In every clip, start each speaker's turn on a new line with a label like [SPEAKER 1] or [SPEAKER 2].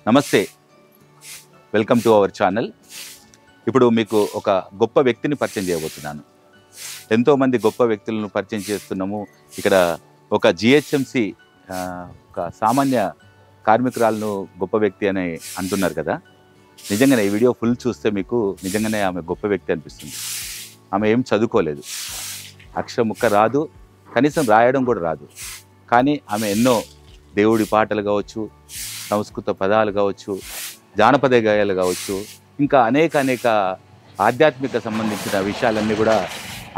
[SPEAKER 1] నమస్తే, welcome to our channel. ఇప్పుడు మీకు ఒక గొప్ప వ్యక్తిని పరిచయం చేయబోతున్నాను. ఎంతోమంది గొప్ప వ్యక్తులను పరిచయం చేస్తున్నాము. ఇక్కడ ఒక జిహెచ్ఎంసి ఒక సామాన్య కార్మికురాలను గొప్ప వ్యక్తి అని అంటున్నారు కదా. నిజంగానే ఈ వీడియో ఫుల్ చూస్తే మీకు నిజంగానే ఆమె గొప్ప వ్యక్తి అనిపిస్తుంది. ఆమె ఏం చదువుకోలేదు, అక్షర ముక్క రాదు, కనీసం రాయడం కూడా రాదు. కానీ ఆమె ఎన్నో దేవుడి పాటలు కావచ్చు, సంస్కృత పదాలు కావచ్చు, జానపద గేయాలు కావచ్చు, ఇంకా అనేక ఆధ్యాత్మిక సంబంధించిన విషయాలన్నీ కూడా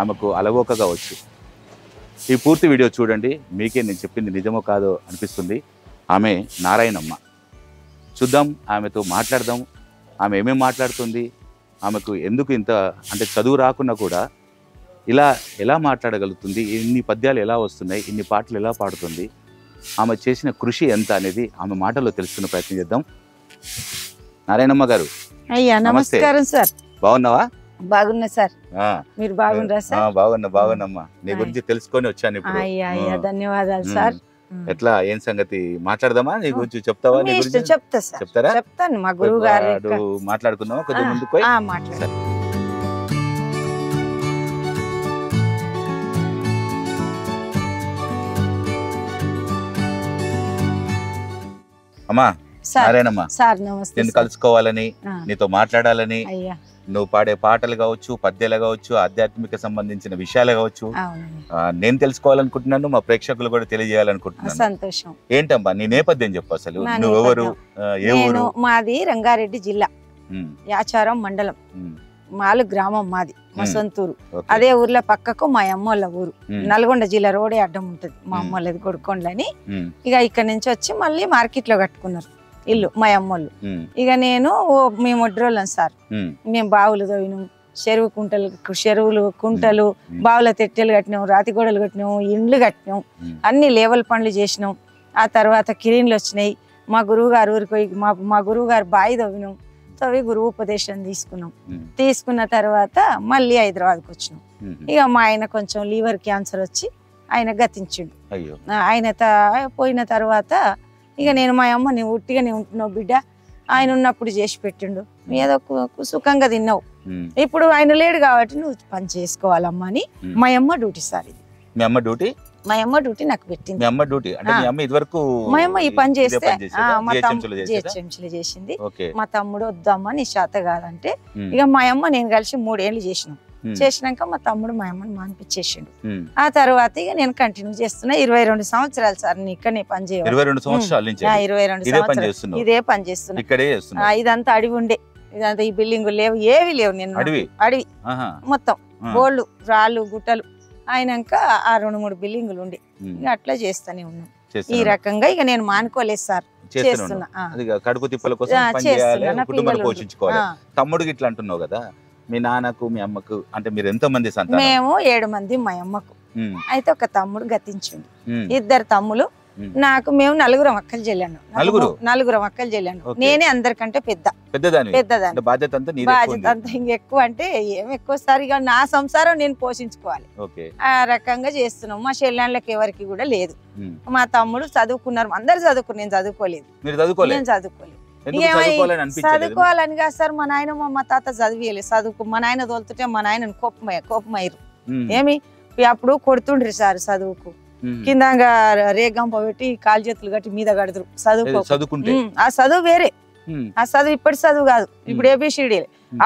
[SPEAKER 1] ఆమెకు అలవోక కావచ్చు. ఈ పూర్తి వీడియో చూడండి, మీకే నేను చెప్పింది నిజమో కాదో అనిపిస్తుంది. ఆమె నారాయణమ్మ. చూద్దాం, ఆమెతో మాట్లాడదాం. ఆమె ఏమేమి మాట్లాడుతుంది, ఆమెకు ఎందుకు ఇంత అంటే చదువు రాకున్నా కూడా ఇలా ఎలా మాట్లాడగలుగుతుంది, ఇన్ని పద్యాలు ఎలా వస్తున్నాయి, ఇన్ని పాటలు ఎలా పాడుతుంది, ఆమె చేసిన కృషి ఎంత అనేది ఆమె మాటల్లో తెలుసుకునే ప్రయత్నం చేద్దాం. నారాయణమ్మ గారు,
[SPEAKER 2] అయ్యా నమస్కారం సార్.
[SPEAKER 1] బాగున్నావా?
[SPEAKER 2] బాగున్నా సార్, మీరు బాగున్నారా సార్?
[SPEAKER 1] బాగున్నామ్మా. నీ గురించి తెలుసుకొని వచ్చాను ఇప్పుడు.
[SPEAKER 2] అయ్యా ధన్యవాదాలు సార్.
[SPEAKER 1] ఎట్లా ఏం సంగతి మాట్లాడదామా? నీ గురించి చెప్తావా? నీ గురించి
[SPEAKER 2] చెప్తా సార్.
[SPEAKER 1] చెప్తారా?
[SPEAKER 2] చెప్తాను. మా గురువు గారు
[SPEAKER 1] మాట్లాడుకుందామా కొద్దిగా ముందుకు?
[SPEAKER 2] మాట్లాడు.
[SPEAKER 1] అమ్మా నారాయణమ్మ,
[SPEAKER 2] సార్ నమస్తే.
[SPEAKER 1] నిన్ను కలుసుకోవాలని, నీతో మాట్లాడాలని,
[SPEAKER 2] అయ్యా
[SPEAKER 1] నువ్వు పాడే పాటలు కావచ్చు, పద్యాలు కావచ్చు, ఆధ్యాత్మిక సంబంధించిన విషయాలు కావచ్చు, నేను తెలుసుకోవాలనుకుంటున్నాను, మా ప్రేక్షకులు కూడా తెలియజేయాలనుకుంటున్నాను.
[SPEAKER 2] సంతోషం.
[SPEAKER 1] ఏంటమ్మా నీ నేపథ్యం చెప్పు అసలు? నువ్వెవరు? ఏ ఊరు?
[SPEAKER 2] మాది రంగారెడ్డి జిల్లా, యాచారం మండలం, మాలు గ్రామం మాది, మా సొంతూరు. అదే ఊర్లో పక్కకు మా అమ్మోళ్ళ ఊరు, నల్గొండ జిల్లా రోడే అడ్డం ఉంటది మా అమ్మోళ్ళది కొడుకొండలని. ఇక ఇక్కడ నుంచి వచ్చి మళ్ళీ మార్కెట్ లో కట్టుకున్నారు ఇల్లు మా అమ్మోళ్ళు. ఇక నేను మేము ఒడ్రోళ్ళం సార్. మేము బావులు తవ్వినాం, చెరువులు కుంటలు, బావుల తెట్టెలు కట్టినాం, రాతి గోడలు కట్టినాం, ఇండ్లు కట్టినాం, అన్ని లేవల్ పనులు చేసినాం. ఆ తర్వాత కిరీన్లు వచ్చినాయి. మా గురువు గారు ఊరికి పోయి మా గురువు గారు బావి తవ్వినాం, తవ్వి గురువు ఉపదేశం తీసుకున్నాం. తీసుకున్న తర్వాత మళ్ళీ హైదరాబాద్కి వచ్చినాం. ఇక మా ఆయన కొంచెం లీవర్ క్యాన్సర్ వచ్చి ఆయన గతించిండు. ఆయన పోయిన తర్వాత ఇక నేను మా అమ్మ నువ్వు ఉట్టిగానే ఉంటున్నావు బిడ్డ, ఆయన ఉన్నప్పుడు చేసి పెట్టిండు, ఏదో సుఖంగా తిన్నావు, ఇప్పుడు ఆయన లేడు కాబట్టి నువ్వు పని చేసుకోవాలమ్మా అని మా అమ్మ డ్యూటీ సార్. ఇది
[SPEAKER 1] మీ అమ్మ డ్యూటీ?
[SPEAKER 2] మా అమ్మ డ్యూటీ నాకు పెట్టింది.
[SPEAKER 1] మీ అమ్మ డ్యూటీ అంటే మీ అమ్మ ఇదివరకు
[SPEAKER 2] మా అమ్మ ఈ పని చేస్తే జిహెచ్ఎంసీలో చేసింది. మా తమ్ముడు వద్దమ్మా నీ శాత కాదంటే ఇక మా అమ్మ నేను కలిసి 3 ఏళ్ళు చేసినాం. చేసినాక మా తమ్ముడు మా అమ్మని మానిపించేసిండు. ఆ తర్వాత ఇక నేను కంటిన్యూ చేస్తున్నా. 22 సంవత్సరాలు సార్ నేను ఇక్కడనే పని చేయాలి. 22 సంవత్సరాలు ఇదే పని చేస్తున్నా. ఇదంతా అడవి ఉండే, ఇదంతా ఈ బిల్డింగ్ లేవు, ఏవి లేవు. నేను అడవి మొత్తం బోళ్ళు రాళ్ళు గుట్టలు అయినాక ఆ 2-3 బిల్డింగులు ఉండే, ఇక అట్లా చేస్తూనే ఉన్నాం. ఈ రకంగా ఇక నేను మానుకోలేదు సార్, చేస్తున్నా.
[SPEAKER 1] తమ్ముడికి ఇట్లా అంటున్నావు కదా, మీ నాన్నకు మీ అమ్మకు అంటే మీరు ఎంత మంది సంతానం?
[SPEAKER 2] మేము 7 మంది మా అమ్మకు. అయితే ఒక తమ్ముడు గతించిండు, 2 తమ్ములు నాకు. మేము 4 అక్కలు చెల్లాను. 4 అక్కలు చెల్లాను. నేనే అందరికంటే పెద్దదాన్ని. బాధ్యత అంతా ఇంకెక్కువ అంటే ఏం ఎక్కువ సార్, ఇక నా సంసారం నేను పోషించుకోవాలి. ఆ రకంగా చేస్తున్నాం. మా చెల్లెళ్ళకి ఎవరికి కూడా లేదు. మా తమ్ముడు చదువుకున్నారు, అందరు చదువుకున్నారు, నేను చదువుకోలేదు. నేను చదువుకోలేదు. చదువుకోవాలని కాదు సార్, మా నాయనమ్మ మా తాత చదివేయలేదు. చదువుకు మా నాయన తోలుతుంటే మా నాయన కోపమయ్యారు. ఏమి అప్పుడు కొడుతుండ్రి సార్ చదువుకు, కింద రేగంప పెట్టి కాలు చేతులు కట్టి మీద కడుతురు చదువుకుంటే. ఆ చదువు వేరే, ఆ చదువు ఇప్పటి చదువు కాదు. ఇప్పుడు ఏబిసిడి.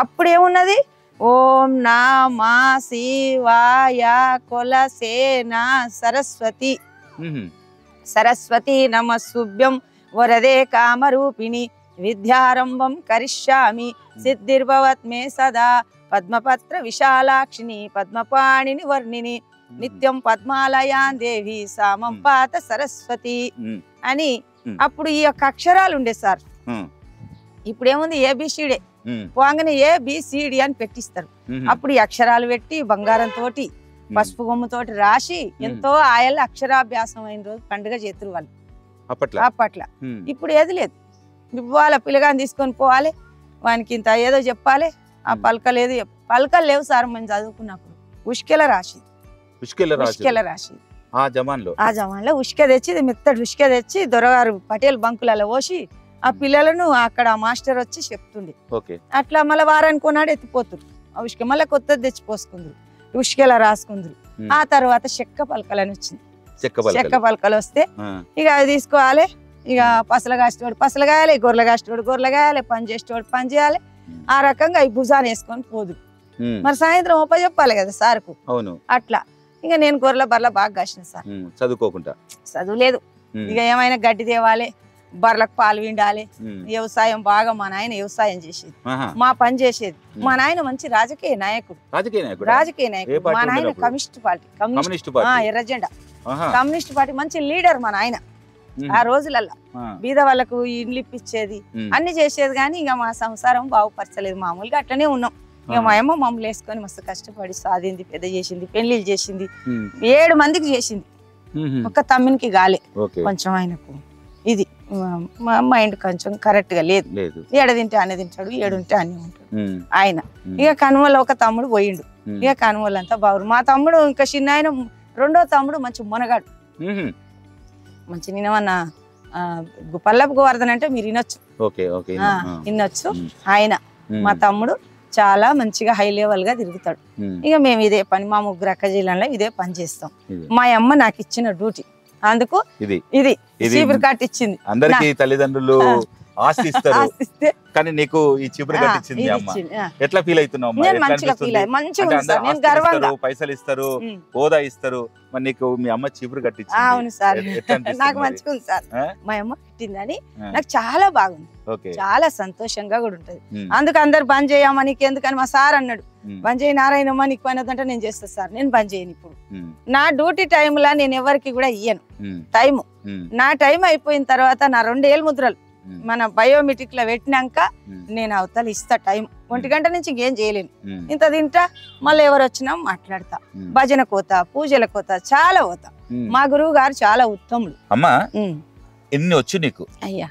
[SPEAKER 2] అప్పుడు ఏమున్నది? ఓం నమః శివాయ కొలసేన సరస్వతి సరస్వతి నమస్తుభ్యం వరదే కామరూపిణి విద్యారంభం కరిష్యామి సిద్ధిర్భవత్ మే సదా పద్మపత్ర విశాలాక్షిని పద్మపాణిని వర్ణిని నిత్యం పద్మాలయాన్ దేవి సామం పాత సరస్వతి అని. అప్పుడు ఈ యొక్క అక్షరాలు ఉండే సార్. ఇప్పుడు ఏముంది? ఏబిసిడే పోగానే ఏబిసిడి అని పెట్టిస్తారు. అప్పుడు ఈ అక్షరాలు పెట్టి బంగారం తోటి పసుపు గొమ్ముతోటి రాసి ఎంతో ఆయల్ల అక్షరాభ్యాసం అయిన రోజు పండుగ చేతురు వాళ్ళు అప్పట్లో. ఇప్పుడు ఏది లేదు. వాళ్ళ పిల్లగాని తీసుకొని పోవాలి, వానికి ఇంత ఏదో చెప్పాలి. ఆ పలకలేదు, పలకలు లేవు సార్. మనం చదువుకున్నప్పుడు ఉష్కెల రాసి ఆ జమాన్లో ఉష్క తెచ్చి మెత్తడి ఉష్క తెచ్చి దొరగారు పటేల్ బంకులలో పోసి ఆ పిల్లలను అక్కడ మాస్టర్ వచ్చి చెప్తుండే.
[SPEAKER 1] ఓకే.
[SPEAKER 2] అట్లా మళ్ళీ వారానికి కొన్నాడు ఎత్తిపోతుంది ఆ ఉష్క, మళ్ళీ కొత్తది తెచ్చిపోసుకుందరు, ఉష్కెలా రాసుకుందరు. ఆ తర్వాత చెక్క పలకలని వచ్చింది. చెక్క పలకలు వస్తే ఇక అది తీసుకోవాలి, ఇక పసలు కాసేటోడు పసలు కాయాలి, గొర్రెలు కాసేటోడు గొర్రెలు కాయాలి, పని చేసేటోడు పని చేయాలి. ఆ రకంగా ఈ భుజాన్ని వేసుకొని పోదు. మరి సాయంత్రం ఉప చెప్పాలి కదా సార్కు.
[SPEAKER 1] అవును.
[SPEAKER 2] అట్లా ఇక నేను గొర్రెల బర్రెల బాగా కాసిన సార్.
[SPEAKER 1] చదువుకోకుండా
[SPEAKER 2] చదువు లేదు, ఇక ఏమైనా గడ్డి తేవాలి, బర్రెలకు పాలు విండాలి. వ్యవసాయం బాగా మా నాయన వ్యవసాయం చేసేది, మా పని చేసేది. మా నాయన మంచి రాజకీయ నాయకుడు. రాజకీయ నాయకుడు మా నాయన కమ్యూనిస్ట్ పార్టీ, ఎర్రజెండా కమ్యూనిస్ట్ పార్టీ మంచి లీడర్ మా నాయన. ఆ రోజులల్లో బీద వాళ్ళకు ఇండ్లు ఇప్పించేది, అన్ని చేసేది. కానీ ఇక మా సంసారం బాగుపరచలేదు, మామూలుగా అట్లనే ఉన్నాం. ఇక మా అమ్మ మమ్మల్ని వేసుకొని మస్తు కష్టపడి సాధింది, పెద్ద చేసింది, పెళ్లిళ్ళు చేసింది, 7 మందికి చేసింది. ఒక్క తమ్మినికి గాలే కొంచెం ఆయనకు. ఇది మా మైండ్ కొంచెం కరెక్ట్ గా లేదు. ఏడ తింటే అనే తింటాడు, ఏడుంటే అన్నీ ఉంటాడు ఆయన. ఇక కనుమల ఒక తమ్ముడు పోయిండు, ఇక కనుమలంతా బాగురు. మా తమ్ముడు ఇంకా చిన్న ఆయన, రెండో తమ్ముడు మంచి మునగాడు, మంచి నేనేమన్నా పల్లపు గోవర్ధన్ అంటే మీరు వినొచ్చు, వినొచ్చు. ఆయన మా తమ్ముడు చాలా మంచిగా హై లెవెల్ గా తిరుగుతాడు. ఇక మేము ఇదే పని, మా ముగ్గురు అక్క జిల్లాలో ఇదే పని చేస్తాం. మా అమ్మ నాకు ఇచ్చిన డ్యూటీ, అందుకు ఇది చీపురు కట్ట ఇచ్చింది.
[SPEAKER 1] అందరికి తల్లిదండ్రులు ఆశిస్తారు, కానీ నీకు ఈ చీపురు కట్ట ఇచ్చింది అమ్మ. ఎట్లా ఫీల్ అవుతున్నావు? పైసలు ఇస్తారు, హోదా ఇస్తారు, మరి నీకు మీ అమ్మ చీపురు కట్టించింది.
[SPEAKER 2] అవును సార్, నాకు మంచిగా ఉంది సార్. మా అమ్మ కట్టిందని నాకు చాలా బాగుంది, చాలా సంతోషంగా కూడా ఉంటది. అందుకు అందరు బంద్ చేయమ్మా నీకు ఎందుకని మా సార్ అన్నాడు, బంద్ చేయి నారాయణమ్మ నీకు పని వద్దంటే నేను చేస్తా సార్. నేను బంద్ చేయను ఇప్పుడు, నా డ్యూటీ టైంలో నేను ఎవరికి కూడా ఇయ్యను టైము. నా టైం అయిపోయిన తర్వాత నా 2 ఏళ్ళ ముద్రలు మన బయోమెట్రిక్ లో పెట్టినాక నేను అవతల ఇస్తా టైం. 1 గంట నుంచి ఇంకేం చేయలేను, ఇంత తింటా, మళ్ళీ ఎవరు వచ్చినా మాట్లాడతా, భజన కోతా, పూజల కోతా, చాలా పోతా. మా గురువు గారు చాలా ఉత్తముడు.
[SPEAKER 1] అమ్మా ఎన్ని వచ్చు నీకు?
[SPEAKER 2] అయ్యా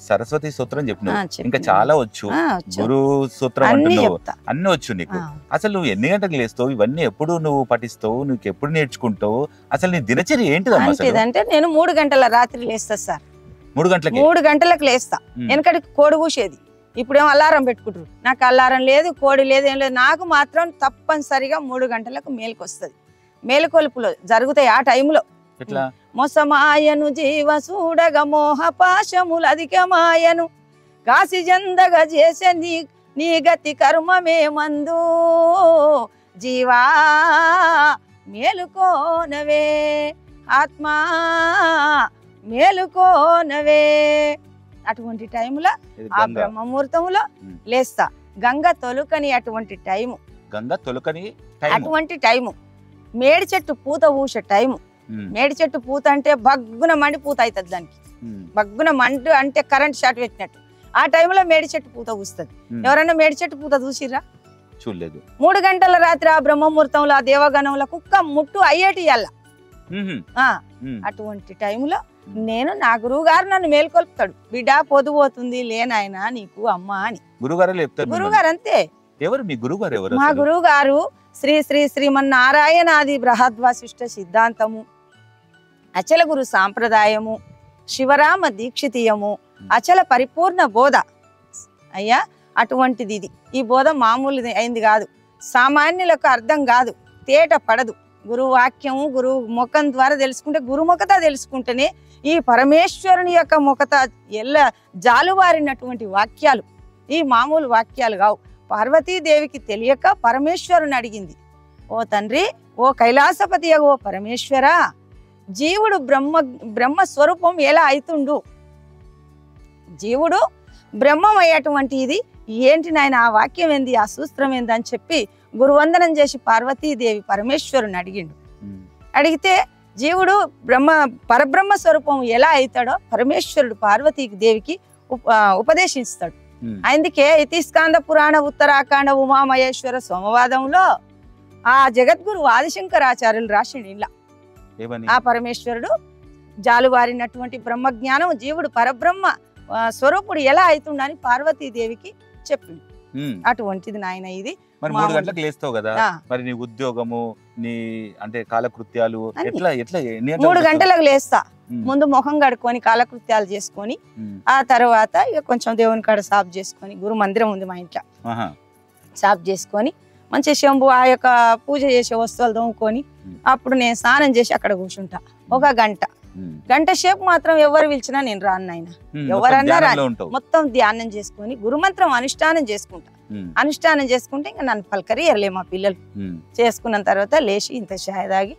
[SPEAKER 1] సరస్వతి సూత్రం చెప్పినావు, ఇంకా చాలా వచ్చు, గురు సూత్రం అంటున్నావు, అన్ని వచ్చు నీకు. అసలు నువ్వు ఎన్ని గంటలకు లేస్తావు? ఇవన్నీ ఎప్పుడు నువ్వు పఠిస్తావు? నువ్వు ఎప్పుడు నేర్చుకుంటావు? అసలు నీ దినచర్య ఏంటిది?
[SPEAKER 2] అంటే నేను 3 గంటల రాత్రి లేస్తా సార్.
[SPEAKER 1] 3
[SPEAKER 2] గంటలకు లేస్తా. వెనకటికి కోడి కూసేది, ఇప్పుడేమో అలారం పెట్టుకుంటారు. నాకు అలారం లేదు, కోడి లేదు, ఏం లేదు. నాకు మాత్రం తప్పనిసరిగా 3 గంటలకు మేలుకొస్తుంది. మేలుకొలుపులు జరుగుతాయి ఆ టైంలో. మొసమాయను జీవ చూడగ మోహ పాశములు అధికమాయను, కాసి జందగ చేసే నీ గతి కర్మమే మందు, జీవా మేలుకోనవే, ఆత్మా మేలుకోనవే. అటువంటి టైములో ఆ బ్రహ్మముహూర్తంలో లేస్తా. గంగ తొలుకని అటువంటి టైము, అటువంటి టైము. మేడి చెట్టు పూత పూసే టైము. మేడి చెట్టు పూత అంటే బగ్గున మండి పూత అవుతుంది, దానికి బగ్గున మండు అంటే కరెంట్ షాట్ పెట్టినట్టు. ఆ టైంలో మేడి చెట్టు పూత పూస్తుంది. ఎవరైనా మేడి చెట్టు పూత చూసిర్రా?
[SPEAKER 1] చూడలేదు.
[SPEAKER 2] 3 గంటల రాత్రి ఆ బ్రహ్మముహూర్తంలో ఆ దేవగణంలో కుక్క ముట్టు అయ్యేటి అల్ల. అటువంటి టైంలో నేను, నా గురువు గారు నన్ను మేల్కొల్పుతాడు. బిడ్డ పొద్దుపోతుంది లేనాయన నీకు అమ్మ అని. గురువుగారు అంతే.
[SPEAKER 1] ఎవరు మీ గురువుగారు? ఎవరు
[SPEAKER 2] మా గురువు గారు? శ్రీ శ్రీ శ్రీమన్నారాయణాది బృహద్వాసిష్ట సిద్ధాంతము, అచల గురు సాంప్రదాయము, శివరామ దీక్షితీయము, అచల పరిపూర్ణ బోధ. అయ్యా అటువంటిది ఇది. ఈ బోధ మామూలు అయింది కాదు, సామాన్యులకు అర్థం కాదు, తేట పడదు. గురువు వాక్యము గురువు ముఖం ద్వారా తెలుసుకుంటే, గురుముఖత తెలుసుకుంటేనే ఈ పరమేశ్వరుని యొక్క ముఖత ఎల్ల జాలువారినటువంటి వాక్యాలు. ఈ మామూలు వాక్యాలు కావు. పార్వతీదేవికి తెలియక పరమేశ్వరుని అడిగింది, ఓ తండ్రి, ఓ కైలాసపతి ఓ పరమేశ్వర, జీవుడు బ్రహ్మ స్వరూపం ఎలా అవుతుండు? జీవుడు బ్రహ్మం అయ్యేటువంటి ఇది ఏంటి నాయన? ఆ వాక్యం ఏంది? ఆ సూత్రం ఏంది అని చెప్పి గురువందనం చేసి పార్వతీదేవి పరమేశ్వరుని అడిగిండు. అడిగితే జీవుడు పరబ్రహ్మ స్వరూపం ఎలా అవుతాడో పరమేశ్వరుడు పార్వతీదేవికి ఉపదేశిస్తాడు. అందుకే ఇతిస్కాంద పురాణ ఉత్తరాఖండ ఉమామహేశ్వర సోమవాదంలో ఆ జగద్గురు ఆదిశంకరాచార్యులు రాసిండు. ఇలా ఆ పరమేశ్వరుడు జాలువారినటువంటి బ్రహ్మజ్ఞానం, జీవుడు పరబ్రహ్మ స్వరూపుడు ఎలా అవుతుండని పార్వతీదేవికి చెప్పిండు. అటువంటిది నాయన ఇది.
[SPEAKER 1] మరి 3 గంటలకు లేస్తావు కదా, మరి నీ ఉద్యోగము, నీ అంటే కాలకృత్యాలు ఎట్లా?
[SPEAKER 2] 3 గంటలకు లేస్తా. ముందు ముఖం కడుక్కొని కాలకృత్యాలు చేసుకొని ఆ తర్వాత ఇక కొంచెం దేవుని కాడ సాఫ్ చేసుకొని గురు మందిరం ఉంది మా ఇంట్లో సాఫ్ చేసుకొని మంచి శంభు ఆ యొక్క పూజ చేసే వస్తువులు తోముకొని అప్పుడు నేను స్నానం చేసి అక్కడ కూర్చుంటా ఒక గంట సేపు మాత్రం ఎవరు పిలిచినా నేను రాను నాయన ఎవరన్నా రాను మొత్తం ధ్యానం చేసుకొని గురుమంత్రం అనుష్ఠానం చేసుకుంటా అనుష్ఠానం చేసుకుంటే ఇంకా నన్ను పలకరియర్లే మా పిల్లలు చేసుకున్న తర్వాత లేచి ఇంత చాయ్ తాగి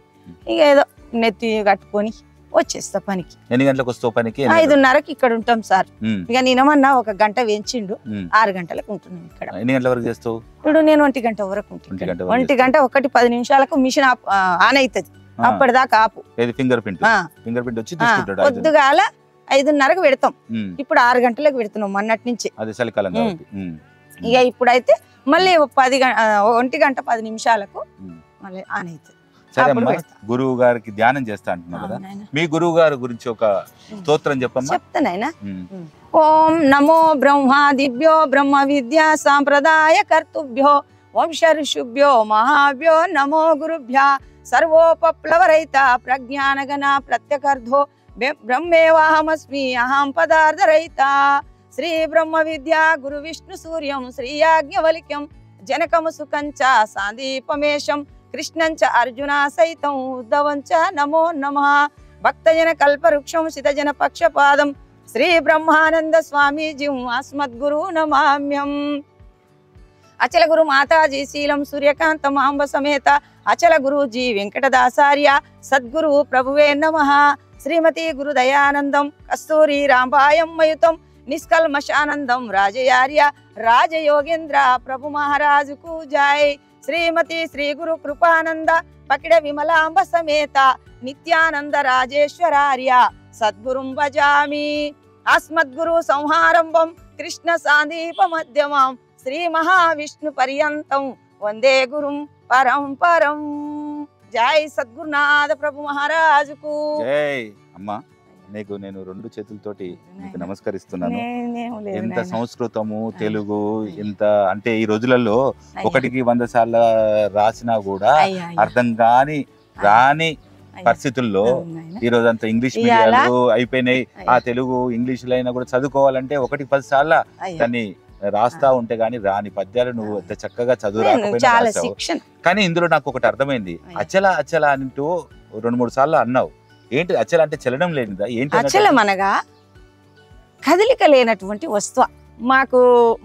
[SPEAKER 2] ఇక ఏదో నెత్తి కట్టుకొని వచ్చేస్తా పనికి.
[SPEAKER 1] ఎన్ని గంటలకు వస్తావు పనికి?
[SPEAKER 2] 5:30కి ఇక్కడ ఉంటాం సార్. ఇక నేనేమన్నా ఒక గంట వేయించిండు 6 గంటలకు ఉంటున్నాను ఇక్కడ.
[SPEAKER 1] ఎన్ని గంటల వరకు చేస్తావు?
[SPEAKER 2] ఇప్పుడు నేను 1 గంట వరకు ఉంటాను. 1 గంట 1:10 నిమిషాలకు మిషన్ ఆన్ అవుతుంది, అప్పటిదాకా ఆపు.
[SPEAKER 1] ఫింగర్ ప్రింట్ వచ్చి తీసుకుంటాడు.
[SPEAKER 2] పొద్దుగాల 5:30కి పెడతాం, ఇప్పుడు 6 గంటలకు పెడుతున్నాం మొన్నటి నుంచి. ఇక ఇప్పుడైతే మళ్ళీ 1 గంట 10 నిమిషాలకు మళ్ళీ ఆన్ అవుతుంది.
[SPEAKER 1] గురువు గారికి ధ్యానం చేస్తా అంటున్నావు కదా, మీ గురువు గారి గురించి ఒక స్తోత్రం చెప్పమ్మా.
[SPEAKER 2] చెప్తానైనా. ఓం నమో బ్రహ్మాదిభ్యో బ్రహ్మ విద్యా సాంప్రదాయ కర్తుభ్యో వంశ ఋషుభ్యో మహాభ్యో నమో గురుభ్యా సర్వోపప్లవరహిత ప్రజ్ఞానగణ ప్రత్యకర్ధో బ్రహ్మేవాహమస్మి అహం పదార్థరహిత. శ్రీ బ్రహ్మ విద్యా గురు విష్ణు సూర్యం శ్రీయాజ్ఞవల్క్యం జనకము సుకంచ సాందీపమేశం కృష్ణంచ అర్జున సైతం ఉద్ధవంచ నమో నమః. భక్తజన కల్పవృక్షం సితజన పక్షపాదం శ్రీ బ్రహ్మానంద స్వామీజీ అస్మద్గురు నమామ్యం. అచల గురు మాతాజీ శీలం సూర్యకాంత మాంబ సమేత అచల గురుజీ వెంకటదాసార్య సద్గురు ప్రభువే నమః. శ్రీమతి గురు దయానందం కస్తూరి రాంబాయం మయుతం నిష్కల్మషానందం రాజయార్య రాజయోగేంద్ర ప్రభు మహారాజుకు జై. శ్రీమతి శ్రీ గురు కృపానంద పకిడ విమలాంబ సమేత నిత్యానంద రాజేశ్వరార్య సద్గురుం భజామి. అస్మద్గురు సంహారంభం కృష్ణ సాందీప మధ్యమం శ్రీ మహావిష్ణు పర్యంతం వందే గురుం పరంపరం. జై సద్గురునాథ ప్రభు మహారాజుకు
[SPEAKER 1] జై. అమ్మా నీకు నేను 2 చేతులతోటి నీకు నమస్కరిస్తున్నాను. ఎంత సంస్కృతము తెలుగు ఎంత అంటే ఈ రోజులలో 1కి 100 సార్లు రాసినా కూడా అర్థం రాని పరిస్థితుల్లో ఈ రోజు అంతా ఇంగ్లీష్ మీడియాలు అయిపోయినాయి. ఆ తెలుగు ఇంగ్లీష్ అయినా కూడా చదువుకోవాలంటే 1కి 10 సార్లు దాన్ని రాస్తా ఉంటే గానీ రాని పద్యాలు నువ్వు ఎంత చక్కగా చదువు. కానీ ఇందులో నాకు ఒకటి అర్థమైంది, అచల అచల అంటూ 2-3 సార్లు అన్నావు. ఏంటి అచల అంటే? చలనం లేనిదా ఏంటి?
[SPEAKER 2] అచలం అనగా కదలిక లేనటువంటి వస్తువు.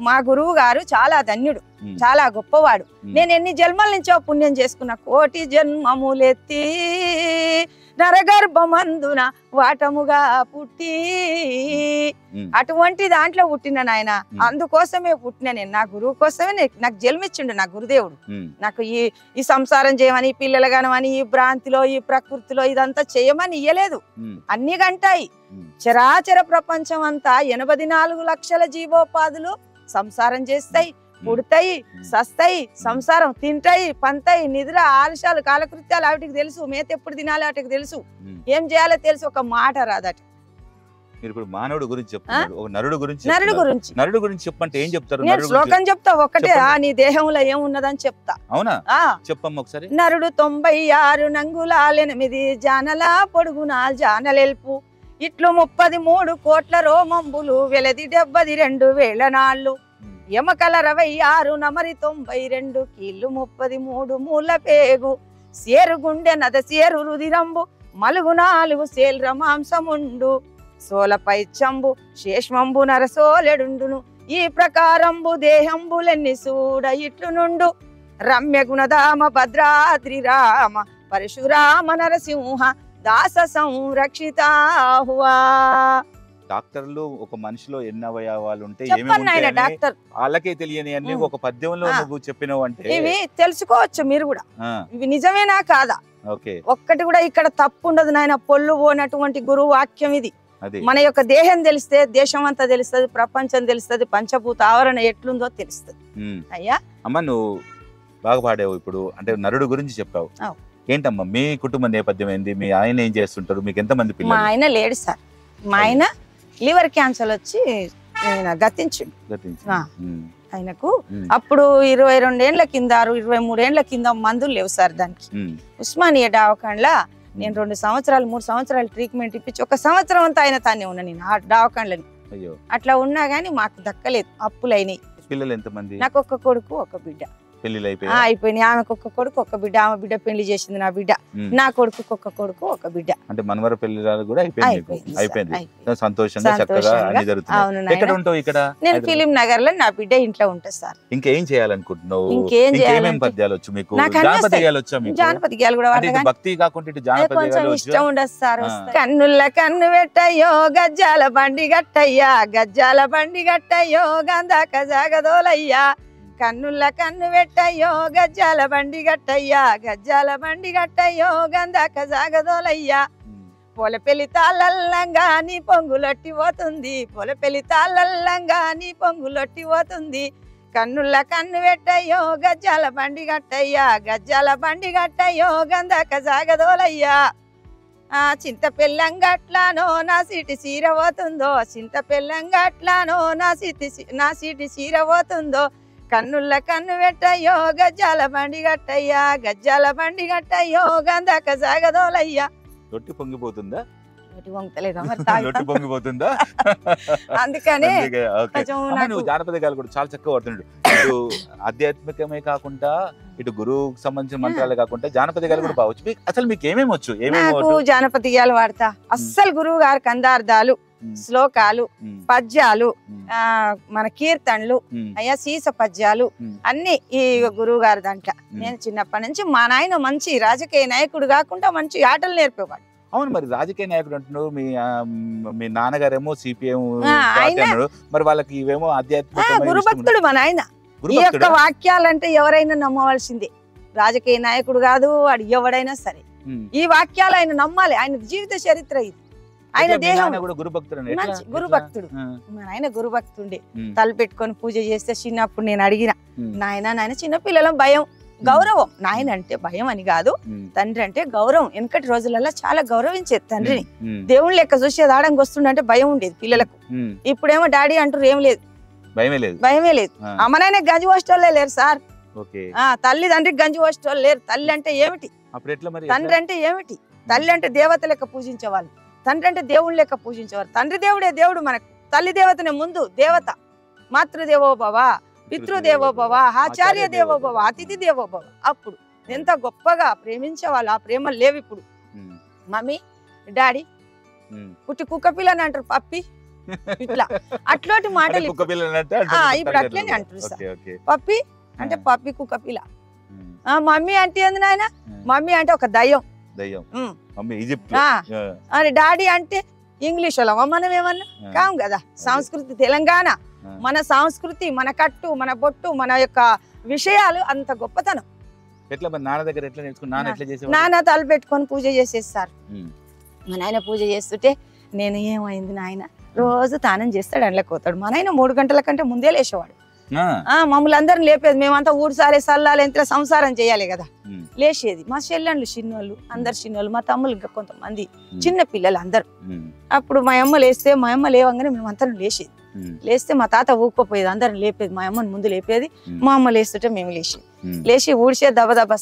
[SPEAKER 2] మా గురువు గారు చాలా ధన్యుడు, చాలా గొప్పవాడు. నేను ఎన్ని జన్మల నుంచో పుణ్యం చేసుకున్నా, 1,000,000 జన్మములెత్తి నరగర్భమందున వాటముగా పుట్టి అటువంటి దాంట్లో పుట్టిన నాయన. అందుకోసమే పుట్టిన నేను, నా గురువు కోసమే నాకు జన్మిచ్చిండు నా గురుదేవుడు. నాకు ఈ సంసారం చేయమని, పిల్లలు కనమని, ఈ భ్రాంతిలో ఈ ప్రకృతిలో ఇదంతా చేయమని ఇయ్యలేదు. అన్ని గంటాయి. చరాచర ప్రపంచం అంతా 84 లక్షల జీవోపాధులు సంసారం చేస్తాయి, పుడతాయి, సస్తాయి, సంసారం తింటాయి, పంతాయి, నిద్ర ఆలస్యాలు కాలకృత్యాలు వాటికి తెలుసు. మేత ఎప్పుడు తినాలి వాటికి తెలుసు, ఏం చేయాలో తెలుసు. ఒక మాట రాదట.
[SPEAKER 1] మీరు ఇప్పుడు మానవుడు గురించి చెప్తున్నారు, నరుడు గురించి చెప్పంటే ఏం చెప్తారు?
[SPEAKER 2] నేను శ్లోకం చెప్తా ఒకటే, నీ దేహంలో ఏమున్నదని చెప్తా.
[SPEAKER 1] అవునా? చెప్పమ్మా ఒకసారి.
[SPEAKER 2] నరుడు 96 నంగుళాలు 8 జానల పొడుగు 4 జానలెల్పు ఇట్లు 33 కోట్ల రోమంబులు వెలది 72,000 నాళ్ళు ఎమకల 26 నమరి 92 కీళ్ళు 33 మూల పేగు సేరు గుండె నద సేరు రుదిరంబు మలుగు 4 సేల్ర మాంసముండు సోలపై చంబు శేష్మంబు నరసోలెడుండును ఈ ప్రకారంబు దేహంబులెన్ని సూడ ఇట్లు నుండు రమ్య గుణధామ భద్రాద్రి రామ పరశురామ నరసింహ దాస సంరక్షితాహువా.
[SPEAKER 1] డాక్టర్లు ఒక మనిషిలో ఎన్ని అవయవాలు ఉంటే
[SPEAKER 2] డాక్టర్
[SPEAKER 1] వాళ్ళకే తెలియని అన్ని ఒక పద్యంలో నువ్వు చెప్పినవు అంటే
[SPEAKER 2] ఇవి తెలుసుకోవచ్చు మీరు కూడా. ఇవి నిజమేనా కాదా?
[SPEAKER 1] ఓకే,
[SPEAKER 2] ఒక్కటి కూడా ఇక్కడ తప్పు ఉండదు నాయన. పొల్లు పోనటువంటి గురువు వాక్యం ఇది. మన యొక్క దేహం తెలిస్తే దేశం అంతా తెలుస్తుంది, ప్రపంచం తెలుస్తుంది, పంచభూత ఆవరణ ఎట్లుందో తెలుస్తుంది. అయ్యా
[SPEAKER 1] అమ్మ నువ్వు బాగా పాడావు. ఇప్పుడు అంటే నరుడు గురించి చెప్పావు. ఏంటమ్మా మీ కుటుంబ నేపథ్యం ఏంది? మీ ఆయన ఏం చేస్తుంటారు? మీకు ఎంతమంది పిల్లలు?
[SPEAKER 2] మా ఆయన లేడు సార్. మా ఆయన లివర్ క్యాన్సర్ వచ్చి గతించిండు. ఆయనకు అప్పుడు 22 ఏళ్ల కింద 23 ఏళ్ల కింద మందులు లేవు సార్ దానికి. ఉస్మానియా దవాఖానలా నేను 2 సంవత్సరాలు 3 సంవత్సరాలు ట్రీట్మెంట్ ఇప్పించి 1 సంవత్సరం అంతా ఆయన తానే ఉన్నా నేను ఆ దవాఖానలని.
[SPEAKER 1] అయ్యో
[SPEAKER 2] అట్లా ఉన్నా గానీ మాకు దక్కలేదు, అప్పులైనాయి.
[SPEAKER 1] పిల్లలు ఎంతమంది?
[SPEAKER 2] నాకు 1 కొడుకు 1 బిడ్డ.
[SPEAKER 1] పెళ్లిళ్ళు
[SPEAKER 2] అయిపోయినాయి. ఆమెకు 1 కొడుకు 1 బిడ్డ. ఆమె బిడ్డ పెళ్లి చేసింది నా బిడ్డ. నా కొడుకు 1 కొడుకు 1 బిడ్డ.
[SPEAKER 1] అంటే మనవర పెళ్లిళ్ళు కూడా అయిపోయింది. సంతోషంగా చక్కగా అన్ని జరుగుతుంది. ఎక్కడ ఉంటావు? ఇక్కడ
[SPEAKER 2] నేను ఫిలిం నగర్ లో నా బిడ్డ ఇంట్లో ఉంటా సార్.
[SPEAKER 1] ఇంకేం చేయాలనుకుంటున్నావు?
[SPEAKER 2] ఇంకేం చేయాలి?
[SPEAKER 1] పద్యాలు వచ్చు మీకు? జానపద గేయాలు వచ్చా మీకు?
[SPEAKER 2] జానపద గేయాలు కూడా
[SPEAKER 1] అంటే భక్తి కాకుండా ఇటు జానపద గేయాలు
[SPEAKER 2] ఇష్టం ఉండదు సార్. కన్నుల కన్ను పెట్టయ్యో గజ్జాల బండి గట్టయ్యా, గజ్జాల బండి గట్టయ్యో గంధాక జాగదోలయ్యా. కన్నుల కన్ను పెట్టయ్యో గజ్జాల బండి గట్టయ్యా, గజ్జాల బండి గట్టయ్యో గంధాక జాగదోలయ్యా. పొల పెళ్లి తాళల్లంగా నీ పొంగులొట్టి పోతుంది, పొల పెళ్లి తాళల్లంగా నీ పొంగులొట్టి పోతుంది. కన్నుల కన్ను పెట్టయ్యో గజ్జాల బండి గట్టయ్యా, గజ్జాల బండి గట్టయ్యో గంధాక జాగదోలయ్యా. చింత పెళ్ళంగట్లానో నా సీటి సీర పోతుందో, చింత పెళ్ళంగట్లానో నా సీటి సీర పోతుందో. కన్నుల కన్ను పెట్టయ్యో గజ్జాల బండి గట్టయ్యా, గజ్జాల బండి గట్టయ్యో గంధాక జాగదోలయ్యా.
[SPEAKER 1] రొట్టి పొంగిపోతుందా?
[SPEAKER 2] పొంగిపోతుందా? అందుకనే
[SPEAKER 1] జానపద గాలు కూడా చాలా చక్కగా పడుతున్నాడు. ఇటు ఆధ్యాత్మికమే కాకుండా ఇటు గురువుకు సంబంధించిన మంత్రాలే కాకుండా జానపద గాలు కూడా బావచ్చు. అసలు మీకు ఏమేమి వచ్చు?
[SPEAKER 2] నాకు జానపద గేయాలు వాడతా. అస్సలు గురువు గారు కందార్థాలు, శ్లోకాలు, పద్యాలు, మన కీర్తనలు, అయ్యా సీస పద్యాలు అన్ని ఈ గురువు గారి దాంట్లో. నేను చిన్నప్పటి నుంచి మా నాయన మంచి రాజకీయ నాయకుడు కాకుండా మంచి ఆటలు నేర్పేవాడు.
[SPEAKER 1] అవును, మరి రాజకీయ నాయకుడు అంటున్నావు. మీ నాన్నగారేమో సిపిఎం, మరి వాళ్ళకి ఇవేమో ఆధ్యాత్మిక
[SPEAKER 2] గురుభక్తుడు మా నాయన. ఈ యొక్క వాక్యాలంటే ఎవరైనా నమ్మవలసిందే. రాజకీయ నాయకుడు కాదు వాడు, ఎవడైనా సరే ఈ వాక్యాలు ఆయన నమ్మాలి. ఆయన జీవిత చరిత్ర ఇది. ఆయన దేహం గురుభక్తుడు. మా నాయన గురుభక్తుండే. తల పెట్టుకొని పూజ చేస్తే చిన్నప్పుడు నేను అడిగిన, నాయన చిన్న పిల్లల భయం గౌరవం. నాయన అంటే భయం అని కాదు, తండ్రి అంటే గౌరవం. వెనకటి రోజులలో చాలా గౌరవించేది తండ్రిని. దేవుని లెక్క చూసేది ఆడంగి వస్తుండే భయం ఉండేది పిల్లలకు. ఇప్పుడేమో డాడీ అంటారు, ఏం లేదు, భయమే లేదు. అమ్మనైనా గంజి పోసేటోళ్ళే లేరు సార్. తల్లి తండ్రికి గంజి పోసేటోళ్ళు లేరు. తల్లి అంటే ఏమిటి, తండ్రి అంటే ఏమిటి? తల్లి అంటే దేవత లెక్క పూజించేవాళ్ళు, తండ్రి అంటే దేవుని లెక్క పూజించేవారు. తండ్రి దేవుడే దేవుడు మనకు. తల్లి దేవతనే ముందు దేవత. మాతృదేవోభవ, పితృదేవోభవ, ఆచార్య దేవోభవ, అతిథి దేవోభవ. అప్పుడు ఎంత గొప్పగా ప్రేమించేవాళ్ళు. ఆ ప్రేమ లేవు ఇప్పుడు. మమ్మీ డాడీ పుట్టి కుక్క పిల్లని అంటారు, పప్పి ఇట్లా అట్లాంటి మాటలు ఇప్పుడు అట్లనే అంటారు సార్. పప్పి అంటే పప్పి కుక్క పిల్ల. మమ్మీ అంటే ఏంది నాయన? మమ్మీ అంటే ఒక దయ్యం. అని డాడీ అంటే ఇంగ్లీష్ వాళ్ళమా మనం ఏమన్నా కాం కదా. సంస్కృతి తెలంగాణ, మన సంస్కృతి, మన కట్టు, మన బొట్టు, మన యొక్క విషయాలు అంత గొప్పతనం. నాన్న తల పెట్టుకొని పూజ చేసేస్తారు. మా నాయన పూజ చేస్తుంటే నేను ఏమైంది నాయన రోజు తానం చేస్తాడు, అండ్లకు పోతాడు. మా నాయన 3 గంటల కంటే ముందే లేచేవాడు. మమ్మల్ని అందరిని లేపేది. మేమంతా ఊడ్సాలే సల్లాలి, ఎంత సంసారం చేయాలి కదా. లేచేది. మా చెల్లెళ్ళు చిన్నోళ్ళు, అందరు చిన్నోళ్ళు, మా తమ్ముళ్ళు ఇంకా కొంతమంది చిన్న పిల్లలు అందరు. అప్పుడు మా అమ్మ లేస్తే, మా అమ్మ లేవంగానే మేమంతా లేచేది. లేస్తే మా తాత ఊక్కపోయేది, అందరిని లేపేది. మా అమ్మని ముందు లేపేది, మా అమ్మ లేస్తుంటే మేము లేచి ఊడిసే దబదబ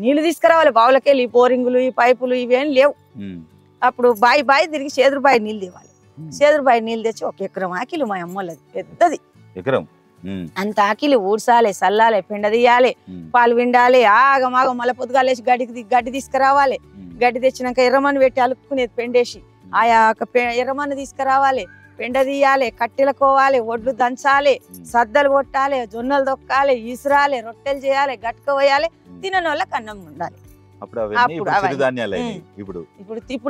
[SPEAKER 2] నీళ్లు తీసుకురావాలి బావులకెళ్ళి. ఈ బోరింగులు, ఈ పైపులు ఇవేం లేవు. అప్పుడు బాయి తిరిగి చేదురుబాయి నీళ్ళు తేవాలి. చేదురుబాయి నీళ్ళు తెచ్చి 1 ఎకరం ఆకిలి మా అమ్మలది, పెద్దది ఎకరం. అంత ఆకిలి ఊడ్సాలి, సల్లాలి, పెండ తీయాలి, పాలు విండాలి. ఆగమాగం మళ్ళీ పొద్దుగా లేచి గడ్డి తీసుకురావాలి. గడ్డి తెచ్చినాక ఎర్రమన్ను పెట్టి అలుక్కునేది పెండేసి. ఆయా ఎర్రమన్ను తీసుకురావాలి, పెండ తీయాలి, కట్టెలకోవాలి, ఒడ్లు దంచాలి, సద్దలు కొట్టాలి, జొన్నలు దొక్కాలి, ఈసురాలి, రొట్టెలు చేయాలి, గట్క పోయాలి. తినని వాళ్ళకి అన్నం ఉండాలి.
[SPEAKER 1] ఇప్పుడు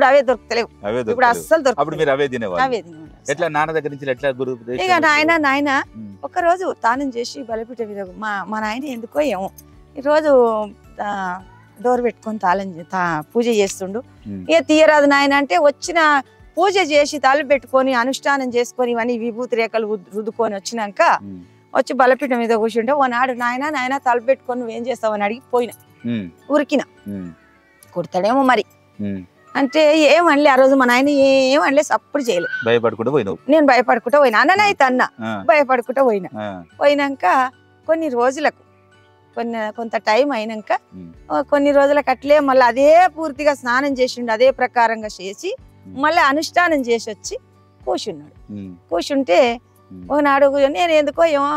[SPEAKER 2] అవే దొరుకుతలేవు. ఇప్పుడు అస్సలు దొరుకుతాయి. ఇక నాయన ఒక రోజు తానం చేసి బలిపీట మీద మా నాయన ఎందుకో ఏమో ఈ రోజు డోర్ పెట్టుకొని పూజ చేస్తుండు. ఇక తీయరాదు నాయన అంటే వచ్చిన పూజ చేసి తల పెట్టుకొని అనుష్ఠానం చేసుకొని ఇవన్నీ విభూతి రేఖలు రుద్దుకొని వచ్చినాక వచ్చి బలపీఠం మీద కూర్చుంటే ఓనాడు నాయన తల పెట్టుకొని నువ్వేం చేస్తావు అని అడిగి పోయినా. ఉరికిన కుడతాడేమో మరి అంటే ఏమనలే. ఆ రోజు మా నాయన ఏమనలే, సప్పుడు చేయలేదు.
[SPEAKER 1] భయపడుకుంటూ పోయినావు.
[SPEAKER 2] నేను భయపడుకుంటూ పోయినా. అన్ననైతే అన్న భయపడుకుంటూ పోయినాక కొన్ని రోజులకు కొంత టైం అయినాక
[SPEAKER 1] ఉమ్,
[SPEAKER 2] కొన్ని రోజులకు అట్లే మళ్ళీ అదే పూర్తిగా స్నానం చేసిండు, అదే ప్రకారంగా చేసి మళ్ళీ అనుష్ఠానం చేసి వచ్చి కూర్చున్నాడు.
[SPEAKER 1] ఉమ్,
[SPEAKER 2] కూర్చుంటే
[SPEAKER 1] ఉమ్,
[SPEAKER 2] ఒకనాడు నేను ఎందుకో ఏమో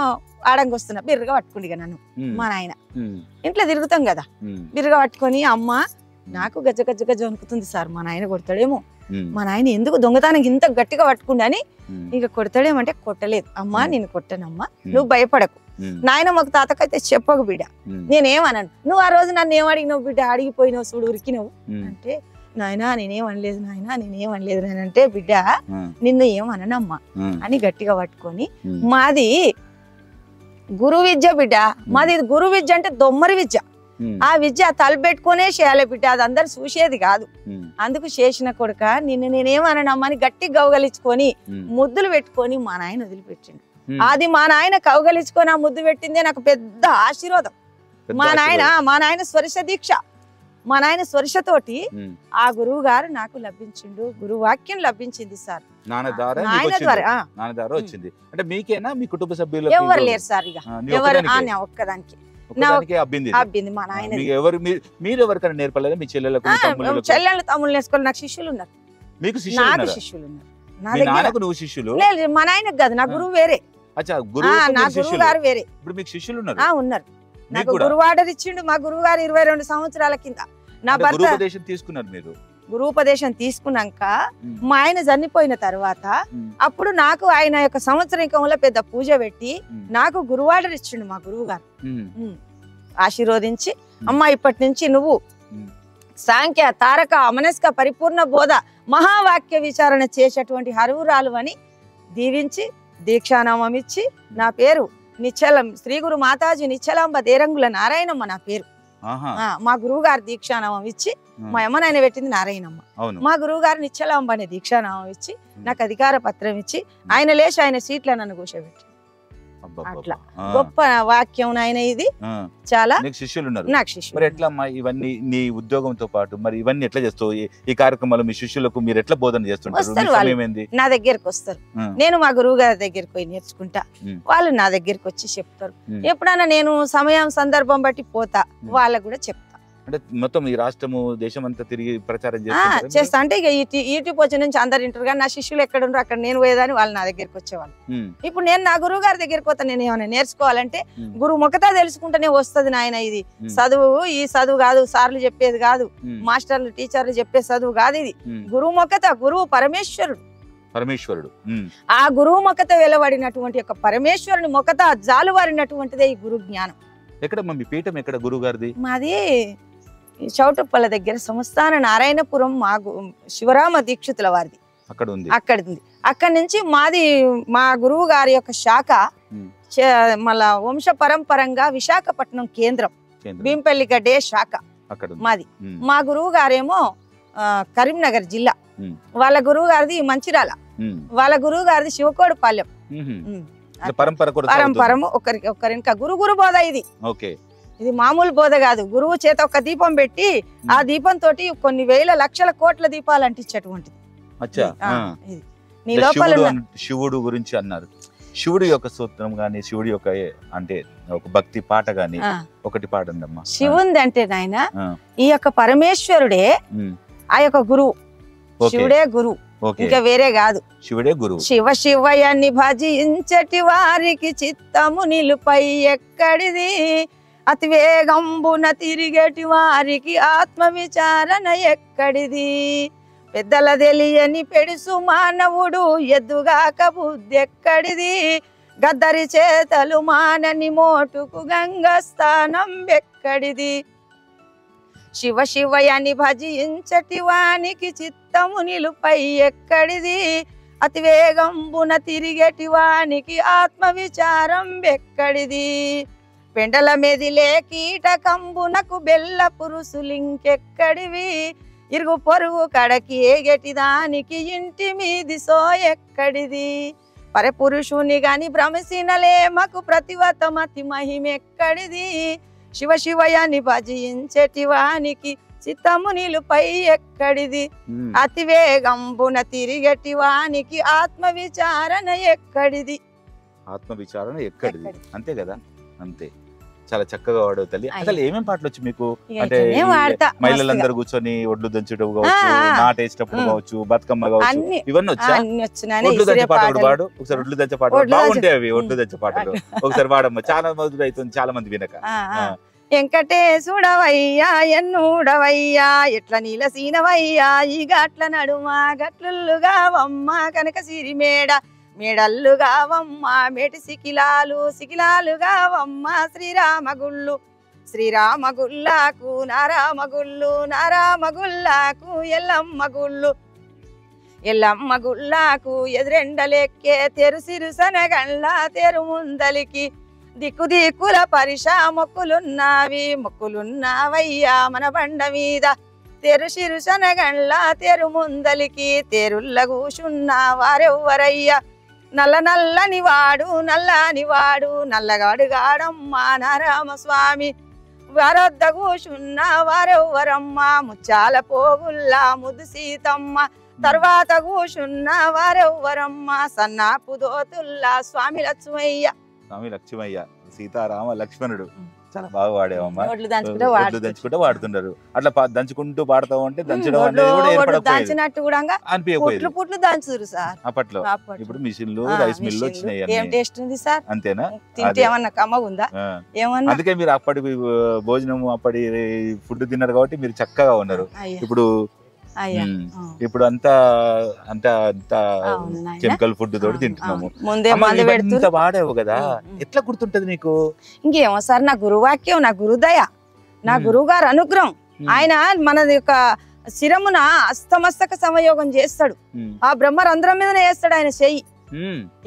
[SPEAKER 2] ఆడంగి వస్తున్నా, బిర్రగా పట్టుకుండిగా నన్ను
[SPEAKER 1] ఉమ్,
[SPEAKER 2] మా నాయన.
[SPEAKER 1] ఉమ్,
[SPEAKER 2] ఇంట్లో తిరుగుతాం కదా,
[SPEAKER 1] ఉమ్,
[SPEAKER 2] బిర్రగా పట్టుకొని అమ్మ నాకు గజ్జ గజ్జ గజ్జ వణుకుతుంది సార్, మా నాయన కొడతాడేమో,
[SPEAKER 1] ఉమ్,
[SPEAKER 2] మా నాయన ఎందుకు దొంగతనానికి ఇంత గట్టిగా పట్టుకుండి అని
[SPEAKER 1] ఉమ్,
[SPEAKER 2] ఇక కొడతాడేమంటే కొట్టలేదు. అమ్మా నేను కొట్టానమ్మా, నువ్వు
[SPEAKER 1] ఉమ్,
[SPEAKER 2] భయపడకు,
[SPEAKER 1] ఉమ్,
[SPEAKER 2] నాయన మాకు తాతకైతే చెప్పకు బిడ్డ,
[SPEAKER 1] ఉమ్,
[SPEAKER 2] నేనేమన్నాను, నువ్వు ఆ రోజు నన్ను ఏమడిగినావు బిడ్డ, అడిగిపోయినావు చూడు ఉరికినావు
[SPEAKER 1] ఉమ్,
[SPEAKER 2] అంటే, నాయనా నేనేమనలేదు నాయన, నేనేమనలేదు నాయన అంటే, బిడ్డ
[SPEAKER 1] ఉమ్,
[SPEAKER 2] నిన్ను ఏమననమ్మా
[SPEAKER 1] ఉమ్,
[SPEAKER 2] అని గట్టిగా పట్టుకొని,
[SPEAKER 1] ఉమ్,
[SPEAKER 2] మాది గురు విద్య బిడ్డ, మాది గురు విద్య అంటే దొమ్మరి విద్య,
[SPEAKER 1] ఉమ్,
[SPEAKER 2] ఆ విద్య తలబెట్టుకునే చేయాలి బిడ్డ, అది అందరు చూసేది కాదు,
[SPEAKER 1] ఉమ్,
[SPEAKER 2] అందుకు చేసిన కొడుక నిన్ను నేనేమనమ్మా అని గట్టి గౌగలించుకొని
[SPEAKER 1] ఉమ్,
[SPEAKER 2] ముద్దులు పెట్టుకొని మా నాయన వదిలిపెట్టిండు.
[SPEAKER 1] ఉమ్,
[SPEAKER 2] అది మా నాయన కౌగలించుకొని ఆ ముద్దు పెట్టిందే నాకు పెద్ద ఆశీర్వాదం.
[SPEAKER 1] పెద్ద
[SPEAKER 2] మా
[SPEAKER 1] ఆశీర్వాదం.
[SPEAKER 2] నాయన స్వర్శ దీక్ష, మా నాయన స్వర్శతోటి
[SPEAKER 1] ఉమ్,
[SPEAKER 2] ఆ గురువు గారు నాకు లభించిండు, గురు వాక్యం లభించింది సార్,
[SPEAKER 1] నాన్న ద్వారా నీకు
[SPEAKER 2] నాయన
[SPEAKER 1] వచ్చింది.
[SPEAKER 2] ద్వారా.
[SPEAKER 1] నాన్న ద్వారా వచ్చింది అంటే మీకేనా మీ కుటుంబ సభ్యులు
[SPEAKER 2] ఎవరు లేరు సార్, ఇక ఎవరు నా ఒక్కదానికి
[SPEAKER 1] అబ్బింది
[SPEAKER 2] అబ్బింది మా నాయన.
[SPEAKER 1] మీకు ఎవరు మీరు ఎవరికైనా నేర్పలేదా మీ చెల్లెలకు మీ తమ్ముళ్ళకు?
[SPEAKER 2] చెల్లెళ్ళు తమ్ముళ్ళు నేర్చుకోవాలి, నాకు శిష్యులు ఉన్నారు,
[SPEAKER 1] మీకు శిష్యులు
[SPEAKER 2] నాకు
[SPEAKER 1] ఉన్నారా?
[SPEAKER 2] శిష్యులు ఉన్నారు నా
[SPEAKER 1] మీ
[SPEAKER 2] దగ్గర.
[SPEAKER 1] నాన్నకు నువ్వు శిష్యులు?
[SPEAKER 2] లేదు మా నాయనకు కాదు, నా గురువు వేరే,
[SPEAKER 1] అచ్చా గురువు
[SPEAKER 2] నా గురువు
[SPEAKER 1] శిష్యులు.
[SPEAKER 2] గారు వేరే.
[SPEAKER 1] ఇప్పుడు మీకు శిష్యులు ఉన్నారు?
[SPEAKER 2] ఉన్నారు,
[SPEAKER 1] మీకు
[SPEAKER 2] నాకు
[SPEAKER 1] కూడా?
[SPEAKER 2] గురువు ఆర్డర్ ఇచ్చిండు మా గురువు గారు 22 సంవత్సరాల కింద. నా
[SPEAKER 1] అంటే
[SPEAKER 2] భర్త
[SPEAKER 1] గురుపదేశం తీసుకున్నారు మీరు?
[SPEAKER 2] గురూపదేశం తీసుకున్నాక
[SPEAKER 1] ఉమ్,
[SPEAKER 2] మా ఆయన చనిపోయిన తర్వాత
[SPEAKER 1] ఉమ్,
[SPEAKER 2] అప్పుడు నాకు ఆయన యొక్క సంవత్సరికంలో పెద్ద పూజ పెట్టి
[SPEAKER 1] ఉమ్,
[SPEAKER 2] నాకు గురువు ఆర్డర్ ఇచ్చిండు మా గురువు గారు.
[SPEAKER 1] ఉమ్,
[SPEAKER 2] ఆశీర్వదించి అమ్మ ఇప్పటి నుంచి నువ్వు
[SPEAKER 1] ఉమ్,
[SPEAKER 2] సాంఖ్య తారక అమనస్క పరిపూర్ణ బోధ మహావాక్య విచారణ చేసేటువంటి హరువురాలు అని దీవించి దీక్షానామం ఇచ్చి, నా పేరు నిశ్చలం శ్రీ గురు మాతాజీ నిశ్చలాంబ దేరంగుల నారాయణమ్మ నా పేరు.
[SPEAKER 1] ఆహా,
[SPEAKER 2] మా గురువు గారు దీక్షానామం ఇచ్చి, మా అమ్మ నాయన పెట్టింది నారాయణమ్మ,
[SPEAKER 1] అవును.
[SPEAKER 2] మా గురువు గారు నిశ్చలాంబ అనే దీక్షానామం ఇచ్చి నాకు అధికార పత్రం ఇచ్చి ఆయన లేచి ఆయన సీట్లో నన్ను కూర్చోబెట్టి,
[SPEAKER 1] అబ్బబ్బబ్బా.
[SPEAKER 2] అట్లా
[SPEAKER 1] ఆ,
[SPEAKER 2] గొప్ప వాక్యం నాయన ఇది.
[SPEAKER 1] ఆ.
[SPEAKER 2] చాలా
[SPEAKER 1] నీకు శిష్యులు ఉన్నారు?
[SPEAKER 2] నాకు
[SPEAKER 1] మరి
[SPEAKER 2] శిష్యులు
[SPEAKER 1] ఎట్లా అమ్మా ఇవన్నీ నీ ఉద్యోగంతో పాటు మరి ఇవన్నీ ఎట్లా చేస్తావు? ఈ కార్యక్రమాలు మీ శిష్యులకు మీరు ఎట్లా బోధన చేస్తుంటారు?
[SPEAKER 2] వస్తారు
[SPEAKER 1] మీ
[SPEAKER 2] వాళ్ళు.
[SPEAKER 1] సమయం ఏంది?
[SPEAKER 2] నా దగ్గరకు వస్తారు,
[SPEAKER 1] ఆ,
[SPEAKER 2] నేను మా గురువు గారి దగ్గరికి పోయి నేర్చుకుంటా,
[SPEAKER 1] ఉమ్,
[SPEAKER 2] వాళ్ళు నా దగ్గరికి వచ్చి చెప్తారు.
[SPEAKER 1] ఉమ్.
[SPEAKER 2] ఎప్పుడైనా నేను సమయం సందర్భం బట్టి పోతా, వాళ్ళకు కూడా చెప్తా.
[SPEAKER 1] అంటే మొత్తం ఈ రాష్ట్రము దేశం అంతా తిరిగి ప్రచారం
[SPEAKER 2] చేస్తా
[SPEAKER 1] చేస్తారు?
[SPEAKER 2] అంటే ఇక యూట్యూబ్ వచ్చి నుంచి అందరు వింటారు, కానీ నా శిష్యులు ఎక్కడ ఉండరు అక్కడ నేను పోయేదాన్ని, వాళ్ళు నా దగ్గరికి వచ్చేవాళ్ళు. ఇప్పుడు నేను నా గురువు గారి దగ్గరికి పోతా, నేను ఏమైనా నేర్చుకోవాలంటే గురువు ముఖతా తెలుసుకుంటేనే వస్తుంది నాయన. ఇది చదువు ఈ చదువు కాదు, సార్లు చెప్పేది కాదు, మాస్టర్లు టీచర్లు చెప్పే చదువు కాదు, ఇది గురువు ముఖత, గురువు పరమేశ్వరుడు.
[SPEAKER 1] పరమేశ్వరుడు
[SPEAKER 2] ఆ గురువు ముఖత వెలువడినటువంటి యొక్క పరమేశ్వరుని ముఖత జాలువారినటువంటిదే ఈ గురు జ్ఞానం.
[SPEAKER 1] ఎక్కడ మీ పీఠం ఎక్కడ గురువు గారిది?
[SPEAKER 2] మాది చౌటుప్పల దగ్గర సంస్థాన నారాయణపురం, మా శివరామ దీక్షితుల వారిది
[SPEAKER 1] అక్కడ ఉంది.
[SPEAKER 2] అక్కడ ఉంది. అక్కడి నుంచి మాది మా గురువు గారి యొక్క శాఖ మళ్ళా వంశ పరంపరంగా విశాఖపట్నం కేంద్రం భీంపల్లి గడ్డే శాఖ
[SPEAKER 1] అక్కడ
[SPEAKER 2] మాది. మా గురువు గారేమో కరీంనగర్ జిల్లా, వాళ్ళ గురువు గారిది మంచిరాల, వాళ్ళ గురువు గారిది శివకోడుపాలెం. పరంపరము ఒకరిక గురు గురు బోధ ఇది. ఇది మామూలు బోధ కాదు. గురువు చేత ఒక దీపం పెట్టి ఆ దీపం తోటి కొన్ని వేల లక్షల కోట్ల దీపాలు అంటించేటువంటిది. నీ లోపల
[SPEAKER 1] శివుడు గురించి అన్నారు. శివుడి యొక్క సూత్రం గాని, శివుడి యొక్క అంటే ఒక భక్తి పాట గాని ఒకటి పాడండి అమ్మా.
[SPEAKER 2] శివుంది అంటే నాయన ఈ యొక్క పరమేశ్వరుడే ఆ యొక్క గురువు, శివుడే గురువు, ఇంకా వేరే కాదు.
[SPEAKER 1] శివుడే గురువు.
[SPEAKER 2] శివ శివయని భజించటి వారికి చిత్తము నిలుపై ఎక్కడిది, అతి వేగంబున తిరిగేటి వారికి ఆత్మ విచారణ ఎక్కడిది, పెద్దల తెలియని పెడుసు మానవుడు ఎద్దుగాక బుద్ధి ఎక్కడిది, గద్దరి చేతలు మానని మోటుకు గంగా స్థానం ఎక్కడిది, శివ శివయని భజించటి వానికి చిత్తము నిలుపై ఎక్కడిది, అతి వేగంబున తిరిగేటి వానికి ఆత్మ విచారం ఎక్కడిది, పెండల మెదిలే కీటకంబునకు బెల్ల పురుషులింకెక్కడివి, ఇరుగు పొరుగు కడకి ఏగటి దానికి ఇంటి మీది సో ఎక్కడిది, పరపురుషుని గాని భ్రమసినలేమకు ప్రతివతమతి మహిమెక్కడిది, శివ శివయని భజించటి వానికి చిత్తము నిలుపై ఎక్కడిది, అతి వేగంబున తిరిగటి వానికి ఆత్మ విచారణ ఎక్కడిది.
[SPEAKER 1] ఆత్మ విచారణ ఎక్కడిది, అంతే కదా, అంతే. చాలా చక్కగా వాడవు తల్లి. అసలు ఏమేం పాటలు వచ్చు మీకు? అంటే మహిళలందరూ కూర్చొని ఒడ్లు దంచడం కావచ్చు, నాటేసేటప్పుడు కావచ్చు, బతుకమ్మ కావచ్చు, ఇవన్నీ వచ్చా? ఒడ్లు దంచే పాట పాడు ఒకసారి. ఒడ్లు దంచే పాట బాగుంటాయి అవి, ఒడ్లు దంచే పాటలు ఒకసారి పాడమ్మా. చాలా మధుర అవుతుంది చాలా మంది వినక.
[SPEAKER 2] వెంకటేశుడవయ్యా ఎన్నుడవయ్యా ఎట్ల నీల సీనవయ్యా ఈ గట్ల నడుమ గట్లుగా వమ్మ కనక సిరి మేడ మేడల్లుగా వమ్మ మేటి సికిలాలుగా వమ్మ శ్రీరామగుళ్ళు శ్రీరామగుల్లాకు నారామగుల్లాకు ఎల్లమ్మ గుళ్ళాకు ఎదురెండలెక్కే తెరుసిరు సనగండ్ల తెరు ముందలికి దిక్కుల పరిష మొక్కులున్నావయ్యా మన బండ మీద తెరుసిరు సనగండ్ల తెరు ముందలికి తెరుల్ల కూసున్న వారెవ్వరయ్యా నల్లని వాడు నల్లగాడు గాడమ్మా నారామస్వామి వారొద్ద కూసున్న వారెవ్వరమ్మ ముచ్చాల పోగుల్లా ముద్దు సీతమ్మ తర్వాత కూసున్న వారెవ్వరమ్మ సన్నాపు దోతుల్లా స్వామి లక్ష్మయ్య
[SPEAKER 1] సీతారామ లక్ష్మణుడు. చాలా బాగా వాడేవమ్మా.
[SPEAKER 2] ఒడ్లు
[SPEAKER 1] దంచుకుంటూ వాడుతున్నారు. అట్లా దంచుకుంటూ పాడతావు అంటే దంచడం అనేది కూడా
[SPEAKER 2] దంచినట్టు కూడా
[SPEAKER 1] అనిపించకపోయేది
[SPEAKER 2] పుట్లు దంచురు సార్
[SPEAKER 1] అప్పట్లో. ఇప్పుడు మిషన్లు రైస్ మిల్లు వచ్చినాయి.
[SPEAKER 2] ఏం టేస్ట్ ఉంది సార్?
[SPEAKER 1] అంతేనా?
[SPEAKER 2] తింటే ఏమన్నా కమ్మగుందా? ఏమన్నా.
[SPEAKER 1] అందుకే మీరు అప్పటి భోజనం అప్పటి ఫుడ్ తిన్నారు కాబట్టి మీరు చక్కగా ఉన్నారు. ఇప్పుడు అంతా కెమికల్ ఫుడ్ తోటి తింటున్నాము. ఇంత వాడేవు కదా, ఎట్లా గుర్తుంటది నీకు?
[SPEAKER 2] ఇంకేమో సార్, నా గురువాక్యం, నా గురుదయ, నా గురువు గారు అనుగ్రహం. ఆయన మన యొక్క శిరమున అస్తమస్తక సమయోగం చేస్తాడు. ఆ బ్రహ్మరంధ్రం మీదనే వేస్తాడు ఆయన చెయ్యి.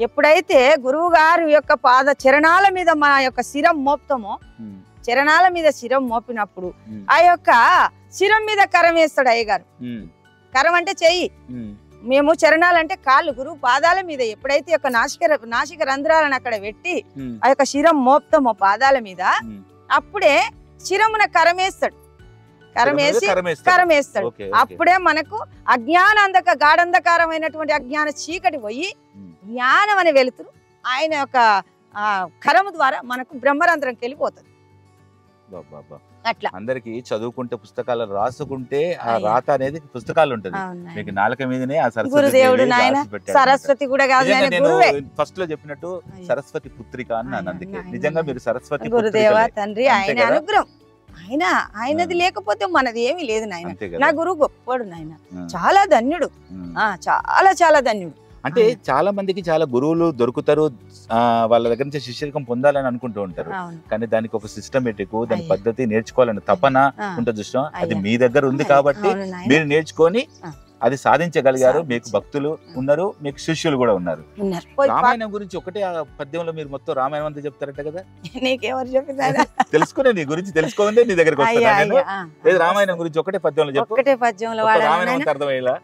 [SPEAKER 2] ఎప్పుడైతే గురువు గారు యొక్క పాద చరణాల మీద మన యొక్క శిరం మోపుతామో, చరణాల మీద శిరం మోపినప్పుడు ఆ యొక్క శిరం మీద కరం వేస్తాడు అయ్యగారు. కరం అంటే చెయ్యి, మేము చరణాలంటే కాళ్ళు. గురువు పాదాల మీద ఎప్పుడైతే యొక్క నాసిక రంధ్రాలను అక్కడ పెట్టి ఆ యొక్క శిరం మోపుతామో పాదాల మీద, అప్పుడే శిరమున కరం వేస్తాడు. కరం వేస్తాడు. అప్పుడే మనకు గాఢంధకారమైనటువంటి అజ్ఞాన చీకటి పోయి జ్ఞానం అనే వెలుతురు ఆయన యొక్క కరము ద్వారా మనకు బ్రహ్మరంధ్రంకి వెళ్ళిపోతుంది. అట్లా
[SPEAKER 1] అందరికి చదువుకుంటే పుస్తకాలు రాసుకుంటే ఆ రాత అనేది పుస్తకాలు ఉంటుంది. మీకు నాలుక మీదనే ఆ
[SPEAKER 2] సరస్వతి కూడా
[SPEAKER 1] ఫస్ట్ లో చెప్పినట్టు సరస్వతి పుత్రిక అన్నాను. అందుకే నిజంగా మీరు సరస్వతి
[SPEAKER 2] గురుదేవ తండ్రి ఆయన అనుగ్రహం. ఆయనది లేకపోతే మనది ఏమీ లేదు నాయన. నా గురువు గొప్పడు నాయన, చాలా ధన్యుడు, చాలా ధన్యుడు.
[SPEAKER 1] అంటే చాలా మందికి చాలా గురువులు దొరుకుతారు, వాళ్ళ దగ్గర నుంచి శిష్యరికం పొందాలని అనుకుంటూ ఉంటారు. కానీ దానికి ఒక సిస్టమేటిక్, దాని పద్ధతి నేర్చుకోవాలని తపన ఉంటుంది. చూసాం, అది మీ దగ్గర ఉంది కాబట్టి మీరు నేర్చుకొని అది సాధించగలిగారు. మీకు భక్తులు ఉన్నారు, మీకు శిష్యులు కూడా ఉన్నారు. రామాయణం గురించి ఒకటే పద్యంలో మీరు మొత్తం రామాయణం అంతా చెప్తారట కదా?
[SPEAKER 2] నీకెవరు చెప్పారు?
[SPEAKER 1] తెలుసుకునే నీ గురించి తెలుసుకోండి, నీ దగ్గరకు వస్తాను. లేదు, రామాయణం గురించి ఒకటే పద్యంలో చెప్పు.
[SPEAKER 2] ఒకటే పద్యంలో
[SPEAKER 1] రామాయణం అంతా అర్థమయ్యేలా.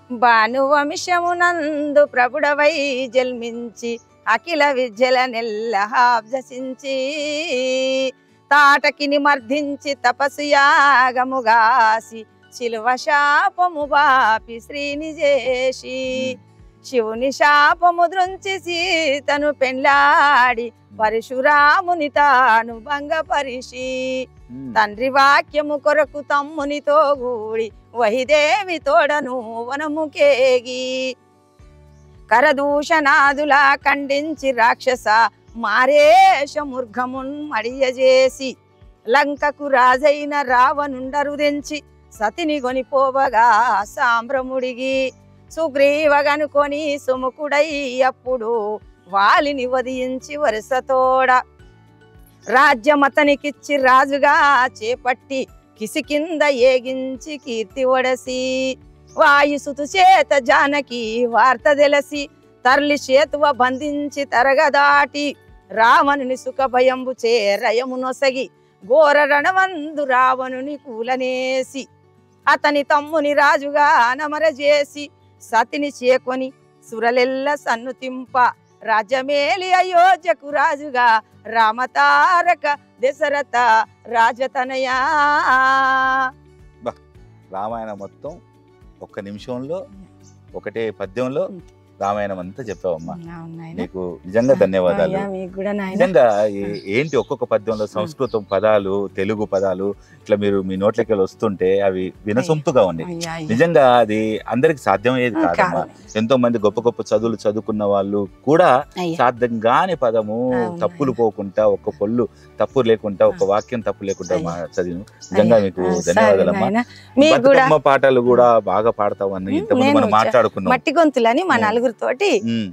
[SPEAKER 2] భానువంశమునందు ప్రభుడవై జన్మించి అఖిల విద్యల నెల్లహాబ్జసించి తాటకిని మర్దించి తపసు యాగముగాసి శిలువ శాపము బాపి శ్రీని చేసి శివుని శాపము దృంచి సీతను పెండ్లాడి పరశురాముని తాను భంగపరిచి తండ్రి వాక్యము కొరకు తమ్మునితో గూడి వహిదేవి తోడను వనముకేగి కరదూషణాదులా ఖండించి రాక్షస మారేష మూర్ఘమున్ మడియజేసి లంకకు రాజైన రావణుండరుదెంచి సతిని గొనిపోవగా సాంబ్రముడిగి సుగ్రీవగనుకొని సుముఖుడై అప్పుడు వాలిని వదించి వరుసతోడ రాజ్యమతనికిచ్చి రాజుగా చేపట్టి కిసికింద ఏగించి కీర్తి ఒడసి వాయుసుతు చేత జానకి వార్త తెలిసి తరలి చేతువ బంధించి తరగదాటి రావణుని సుఖ భయంబు చేరయము నొసగి ఘోర రణవందు రావణుని కూలనేసి అతని తమ్ముని రాజుగా నమరజేసి సతిని చేకొని సురలెల్ల సన్నుతింప రాజ్యమేలి అయోధ్యకు రాజుగా రామతారక దశరథ రాజతనయా.
[SPEAKER 1] రామాయణం మొత్తం ఒక్క నిమిషంలో ఒకటే పద్యంలో రామాయణం అంతా చెప్పావమ్మా.
[SPEAKER 2] అవును నాయనా.
[SPEAKER 1] నీకు నిజంగా ధన్యవాదాలు.
[SPEAKER 2] అయ్యా, మీకు కూడా నాయనా.
[SPEAKER 1] నిజంగా ఏంటి ఒక్కొక్క పద్యంలో సంస్కృతం పదాలు, తెలుగు పదాలు ఇట్లా మీరు మీ నోట్లకి వస్తుంటే అవి వినసొంపుగా ఉన్నాయి.
[SPEAKER 2] అయ్యా, అయ్యా.
[SPEAKER 1] నిజంగా అది అందరికి సాధ్యమయ్యేది కాదమ్మా. ఎంతో మంది గొప్ప గొప్ప చదువులు చదువుకున్న వాళ్ళు కూడా
[SPEAKER 2] అయ్యా.
[SPEAKER 1] సాధ్యం కాని పదము
[SPEAKER 2] అవును.
[SPEAKER 1] తప్పులు పోకుండా, ఒక్క పొల్లు తప్పు లేకుండా, ఒక్క వాక్యం తప్పు లేకుండా చదివి నిజంగా మీకు ధన్యవాదాలమ్మా.
[SPEAKER 2] మీకు కూడా
[SPEAKER 1] బతుకమ్మ పాటలు కూడా బాగా పాడతామని ఇంతకుముందు మనం మాట్లాడుకున్నాం.
[SPEAKER 2] మట్టి గొంతులని మా నలుగురితోటి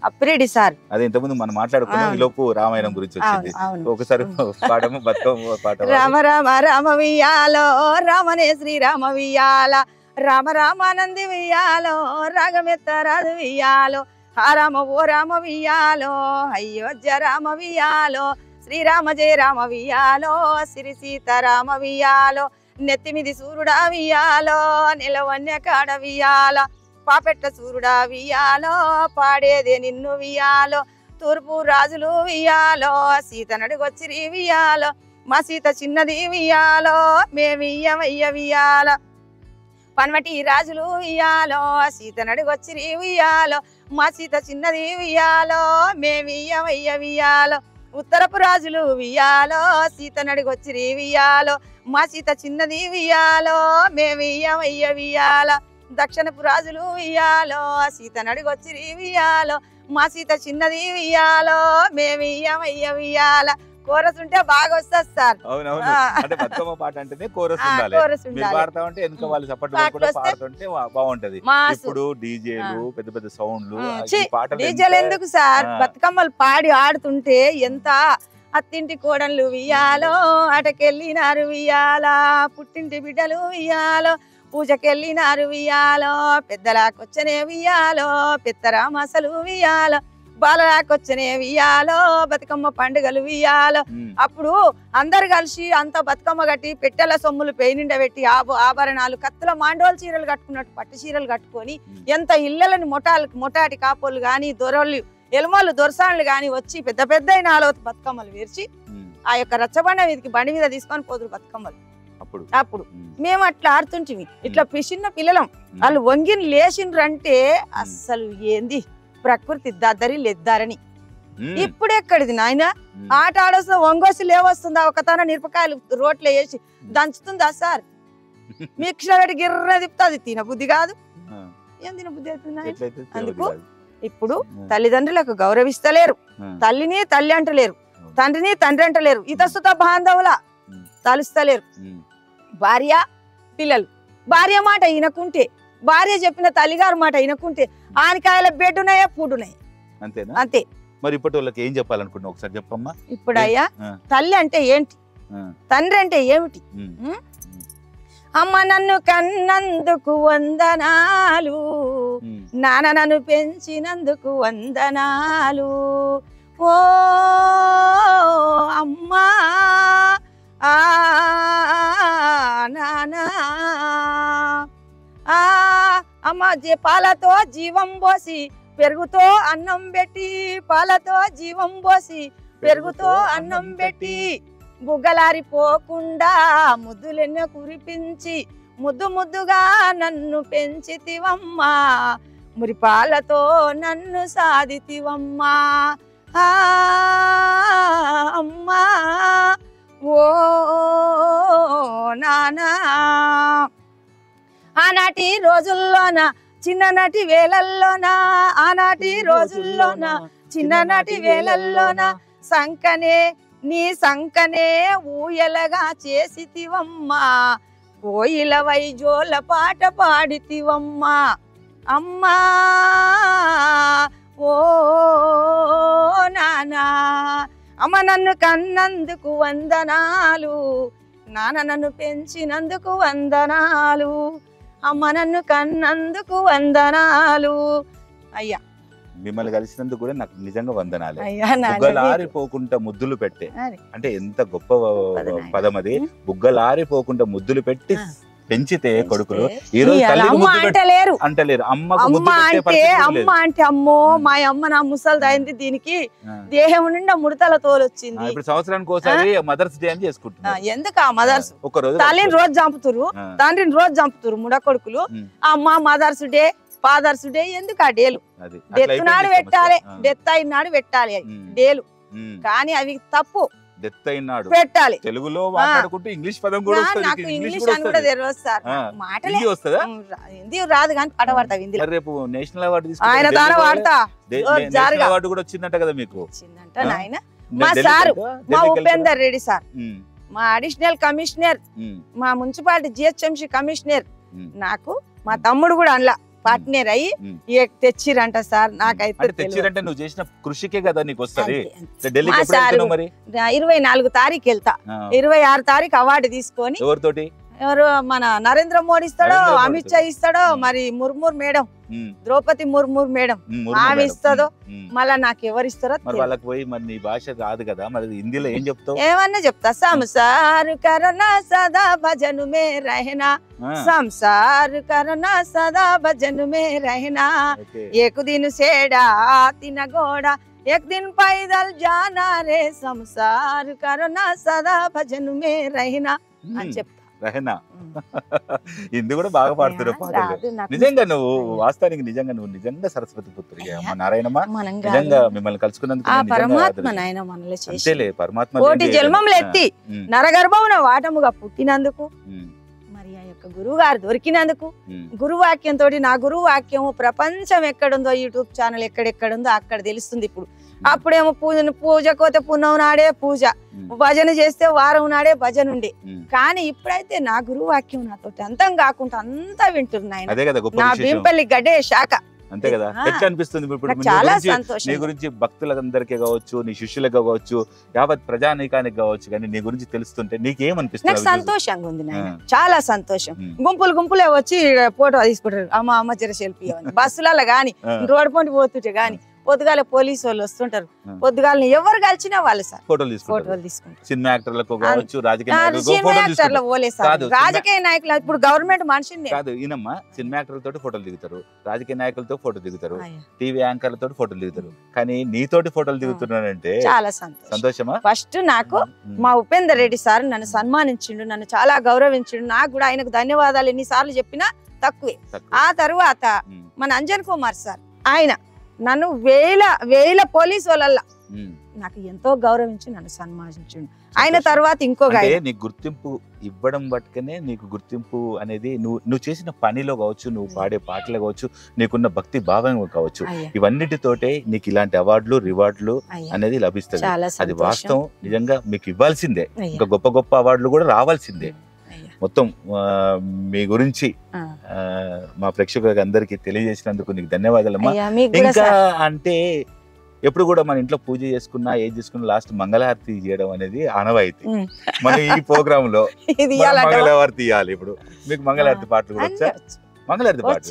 [SPEAKER 2] అప్పిరెడ్డి సార్
[SPEAKER 1] అదే ఇంతకుముందు మనం మాట్లాడుకున్నాం. ఈ లోపు రామాయణం గురించి వచ్చింది. ఒకసారి పాడము బతుకమ్మ పాట.
[SPEAKER 2] రామ రామ రామ వియ్యాలో రామనే శ్రీరామ వియ్యాల, రామ రామానంది వియ్యాలో రాగమెత్తరాదు వియ్యాలో, హా రామ ఓ రామ వియ్యాలో అయోధ్య రామ వియ్యాలో, శ్రీరామ జయ రామ వియ్యాలో శ్రీ సీతారామ వియ్యాలో, నెత్తిమిది సూర్యుడా వియ్యాలో నిలవన్య కాడ వియ్యాల, పాపెట్ల సూర్యుడా వియ్యాలో పాడేదే నిన్ను వియ్యాలో, తూర్పు రాజులు వియ్యాలో సీత నడుగొచ్చిరి వియ్యాలో, మా సీత చిన్నది వియ్యాలో మేమియ్యమయ్య వియ్యాల, పన్మటి రాజులు వియ్యాలో సీత నడుగొచ్చిరి వియ్యాలో, మా సీత చిన్నది వియ్యాలో మేమియ్యమయ్య వియ్యాలో, ఉత్తరపు రాజులు వియ్యాలో సీత నడుగొచ్చిరి వియ్యాలో, మా సీత చిన్నది వియ్యాలో మేమియ్యమయ్య వియ్యాల, దక్షిణపు రాజులు వియ్యాలో సీత నడుగొచ్చిరి వియ్యాలో, మా సీత చిన్నది వియ్యాలో మేమియ్యమయ్య వియ్యాల. కోరస్ ఉంటే బాగా వస్తుంది సార్.
[SPEAKER 1] అవునవును. అంటే బతుకమ్మ పాట అంటేనే కోరస్ ఉండాలి. మీరు పాడతా ఉంటే వెనుక వాళ్ళు సపోర్ట్ కూడా పాడుతుంటే బాగుంటది. ఇప్పుడు డీజేలు పెద్ద పెద్ద సౌండ్లు
[SPEAKER 2] డీజేలు ఎందుకు సార్? బతుకమ్మలు పాడి ఆడుతుంటే ఎంత అత్తింటి కోడళ్ళు వియ్యాలో అటకెళ్ళినారు వియ్యాలా, పుట్టింటి బిడ్డలు వియ్యాలో పూజకెళ్ళినారు వియ్యాలో, పెద్దలాకొచ్చనే వియ్యాలో పెత్తరామసలు వియ్యాలో, బాలలాకొచ్చనే వియ్యాలో బతుకమ్మ పండుగలు వియ్యాలో. అప్పుడు అందరు కలిసి అంత బతుకమ్మ కట్టి పెట్టెల సొమ్ములు పేనిండ పెట్టి ఆభరణాలు కత్తుల మాండోలు చీరలు కట్టుకున్నట్టు పట్టు చీరలు కట్టుకొని ఎంత ఇళ్ళని మొటాటి కాపోళ్ళు గాని దొరలు ఎలుమలు దొరసాన్లు గాని వచ్చి పెద్ద పెద్ద బతుకమ్మలు వేర్చి ఆ యొక్క రచ్చబండ మీదకి బండి మీద తీసుకొని పోదురు బతుకమ్మలు. అప్పుడు మేము అట్లా ఆడుతుంటివి. ఇట్లా చిన్న పిల్లలం వాళ్ళు వంగిని లేచిండ్రంటే అస్సలు ఏంది ప్రకృతి దద్దరి లెద్దారని. ఇప్పుడు ఎక్కడిది నాయన? ఆట ఆడొస్తా వంగోసి లేవస్తుందా? ఒక తన మిరపకాయలు రోట్లో వేసి దంచుతుందా సార్? మిక్సర్ పెట్టి గిర్ర తిప్పుతుంది. తిన బుద్ధి కాదు. ఏం తిన బుద్ధి అవుతుంది? అందుకు ఇప్పుడు తల్లిదండ్రులకు గౌరవిస్తలేరు, తల్లిని తల్లి అంటలేరు, తండ్రిని తండ్రి అంటలేరు, ఇతసుత బాంధవుల తలుస్తలేరు. భార్య పిల్లలు భార్య మాట వినకుంటే, భార్య చెప్పిన తల్లిగారు మాట వినకుంటే ఆనకాయల బెడ్డున్నాయా ఫుడ్డున్నాయి
[SPEAKER 1] అంతేనా?
[SPEAKER 2] అంతే.
[SPEAKER 1] మరి ఇప్పటి వాళ్ళకి ఏం చెప్పాలనుకున్నా ఒకసారి చెప్పమ్మా.
[SPEAKER 2] ఇప్పుడు అయ్యా తల్లి అంటే ఏంటి, తండ్రి అంటే ఏమిటి? అమ్మ నన్ను కన్నందుకు వందనాలు, నాన్న నన్ను పెంచినందుకు వందనాలు, ఓ అమ్మా నానా అమ్మ పాలతో జీవం పోసి పెరుగుతో అన్నం పెట్టి, పాలతో జీవం పోసి పెరుగుతో అన్నం పెట్టి, బుగ్గలారిపోకుండా ముద్దులెన్నో కురిపించి ముద్దు ముద్దుగా నన్ను పెంచితివమ్మా, మురిపాలతో నన్ను సాధితివమ్మా, అమ్మా ఓ నానా. ఆనాటి రోజుల్లోన చిన్ననాటి వేలల్లోన, ఆనాటి రోజుల్లోన చిన్ననాటి వేలల్లోన సంకనే నీ సంకనే ఊయలగా చేసితివమ్మా, కోయిల వైజోల పాట పాడితివమ్మా, అమ్మా ఓ నానా. అమ్మ నన్ను కన్నందుకు వందనాలు, నాన్న నన్ను పెంచినందుకు వందనాలు, అమ్మ నన్ను కన్నందుకు వందనాలు. అయ్యా
[SPEAKER 1] మిమ్మల్ని కలిసినందుకు కూడా నాకు నిజంగా వందనాలు.
[SPEAKER 2] అయ్యా
[SPEAKER 1] బుగ్గలారిపోకుండా ముద్దులు పెట్టే అంటే ఎంత గొప్ప పదం అది. బుగ్గలారిపోకుండా ముద్దులు పెట్టి పెంచితే కొడుకులు ఈ రోజు అంటలేరు. అమ్మ
[SPEAKER 2] అంటే అమ్మో మా అమ్మ నా ముసలిది అయింది, దీనికి దేహం నిండా ముడతల తోలొచ్చింది.
[SPEAKER 1] ఇప్పుడు సంవత్సరానికి ఒకసారి మదర్స్ డే అని చేసుకుంటున్నారు.
[SPEAKER 2] ఎందుకు ఆ మదర్స్ తల్లిని రోజు చంపుతురు, తండ్రిని రోజు చంపుతురు ముడ కొడుకులు. అమ్మ మదర్స్ డే ఫాదర్స్ డే ఎందుకు ఆ డేలు
[SPEAKER 1] అది
[SPEAKER 2] డెత్ నాడు పెట్టాలి, డెత్ అయిన నాడు పెట్టాలి డేలు, కానీ అవి తప్పు.
[SPEAKER 1] డెత్ అయినాడు
[SPEAKER 2] పెట్టాలి
[SPEAKER 1] తెలుగులో మాట్లాడుకుంటే ఇంగ్లీష్ పదం కూడా వస్తది.
[SPEAKER 2] నాకు ఇంగ్లీష్ అని కూడా తెలియదు సార్. మాటలే
[SPEAKER 1] హిందీ వస్తదా?
[SPEAKER 2] హిందీ రాదు కానీ పాట పాడతా హిందీలో.
[SPEAKER 1] రేపు నేషనల్ అవార్డు
[SPEAKER 2] ఆయన తాను వాడతా
[SPEAKER 1] నేషనల్ అవార్డు కూడా వచ్చిందంట కదా మీకు?
[SPEAKER 2] వచ్చిందంట నాయన. మా సారు మా ఉపేందర్ రెడ్డి సార్, మా అడిషనల్ కమిషనర్, మా మున్సిపాలిటీ జిహెచ్ఎంసీ కమిషనర్, నాకు మా తమ్ముడు కూడా అందులో పార్ట్నర్ అయ్యి తెచ్చిరంట సార్. నాకైతే
[SPEAKER 1] తెచ్చిరంటే నువ్వు చేసిన కృషికే కదా నీకు వస్తది.
[SPEAKER 2] 24 తారీఖు వెళ్తా, 26 తారీఖు అవార్డు తీసుకొని.
[SPEAKER 1] ఎవరితోటి?
[SPEAKER 2] ఎవరు మన నరేంద్ర మోడీ ఇస్తాడో, అమిత్ షా ఇస్తాడో, మరి ముర్మూర్ మేడం, ద్రౌపది ముర్మూర్ మేడం ఆమె ఇస్తుందో, మళ్ళా నాకు ఎవరు ఇస్తారో
[SPEAKER 1] వాళ్ళకి పోయి మరి నీ భాష రాదు కదా, మరి హిందీలో ఏం చెప్తావు?
[SPEAKER 2] ఏమన్నా చెప్తా. సంసార్ కరనా సదా భజను మే రహనా, సంసార్ కరనా సదా భజను మే రహనా, ఏక్ దిన్ సేడా తిన గోడా एक दिन पैदल जाना रे, సంసార్ కరనా సదా భజను మే రహనా అని చెప్తా.
[SPEAKER 1] రహనా హిందీ కూడా బాగా పాడుతున్నావు పాటలు. నిజంగా నువ్వు వాస్తవానికి నిజంగా సరస్వతి పుత్రి అమ్మ నారాయణమ్మ. నిజంగా మిమ్మల్ని కలుసుకున్నందుకు
[SPEAKER 2] అంతేలే పరమాత్మ కోటి జన్మములు ఎత్తి నరగర్భమున వాటముగా పుట్టినందుకు, మరి ఆ యొక్క గురువు గారు దొరికినందుకు, గురువాక్యంతో నా గురువు వాక్యము ప్రపంచం ఎక్కడుందో, యూట్యూబ్ ఛానల్ ఎక్కడెక్కడుందో అక్కడ తెలుస్తుంది. ఇప్పుడు అప్పుడేమో పూజకోతే పున్నవ నాడే పూజ, భజన చేస్తే వారం నాడే భజన ఉండే. కానీ ఇప్పుడైతే నా గురువు వాక్యం నాతో అంతం కాకుండా అంతా వింటున్నాయి. నా భీంపల్లి గడ్డే శాఖ.
[SPEAKER 1] అంతే కదా. ఎట్లా అనిపిస్తుంది ఇప్పుడు
[SPEAKER 2] చాలా సంతోషం.
[SPEAKER 1] నీ గురించి భక్తులందరికీ కావచ్చు, నీ శిష్యులకు కావచ్చు, యావత్ ప్రజానీకానికి కావచ్చు, కానీ నీ గురించి తెలుస్తుంటే నీకేమనిపిస్తుంది?
[SPEAKER 2] నాకు సంతోషంగా ఉంది నాయన, చాలా సంతోషం. గుంపులే వచ్చి ఫోటో తీసుకుంటారు, అమ్మ జర సెల్ఫీ అని. బస్సులలో గాని, రోడ్డు పంటి పోతుంటే గాని, పొద్దుగాల పోలీసు వాళ్ళు వస్తుంటారు, పొద్దుగాలని ఎవరు కలిసినా వాళ్ళు సార్ ఫోటోలు తీసుకుంటారు.
[SPEAKER 1] సినిమా యాక్టర్లకు కావచ్చు, రాజకీయ
[SPEAKER 2] నాయకులు, ఇప్పుడు గవర్నమెంట్ మనిషిని
[SPEAKER 1] కాదు ఈయనమ్మా, సినిమా యాక్టర్లతో ఫోటోలు దిగుతారు, రాజకీయ నాయకులతో ఫోటో దిగుతారు, టీవీ యాంకర్లతో ఫోటోలు దిగుతారు, కానీ నీతోటి ఫోటోలు దిగుతున్నానంటే చాలా సంతోషమా? ఫస్ట్ నాకు మా ఉపేందర్ రెడ్డి సార్ నన్ను సన్మానించిండు, నన్ను చాలా గౌరవించిండు. నాకు కూడా ఆయనకు ధన్యవాదాలు ఎన్నిసార్లు చెప్పినా తక్కువే. ఆ తరువాత మన అంజన్ కుమార్ సార్, ఆయన నన్ను వేల పోలీసు వాళ్ళ నాకు ఎంతో గౌరవించి నన్ను సన్మానించిండు. ఆయన తర్వాత ఇంకొక నీకు గుర్తింపు ఇవ్వడం బట్టుకనే నీకు గుర్తింపు అనేది నువ్వు చేసిన పనిలో కావచ్చు, నువ్వు పాడే పాటలు కావచ్చు, నీకున్న భక్తి భావం కావచ్చు, ఇవన్నిటితోటే నీకు ఇలాంటి అవార్డులు రివార్డులు అనేది లభిస్తుంది. అది వాస్తవం, నిజంగా మీకు ఇవ్వాల్సిందే. ఇంకా గొప్ప గొప్ప అవార్డులు కూడా రావాల్సిందే. మొత్తం మీ గురించి మా ప్రేక్షకులకు అందరికి తెలియజేసినందుకు నీకు ధన్యవాదాలమ్మా. ఇంకా అంటే ఎప్పుడు కూడా మన ఇంట్లో పూజ చేసుకున్నా ఏది చేసుకున్నా లాస్ట్ మంగళహారతి చేయడం అనేది ఆనవాయితీ. మన ఈ ప్రోగ్రామ్ లో మంగళహారతి ఇవ్వాలి. ఇప్పుడు మీకు మంగళహారతి పాటలు కూడా వచ్చా? మంగళహారతి పాట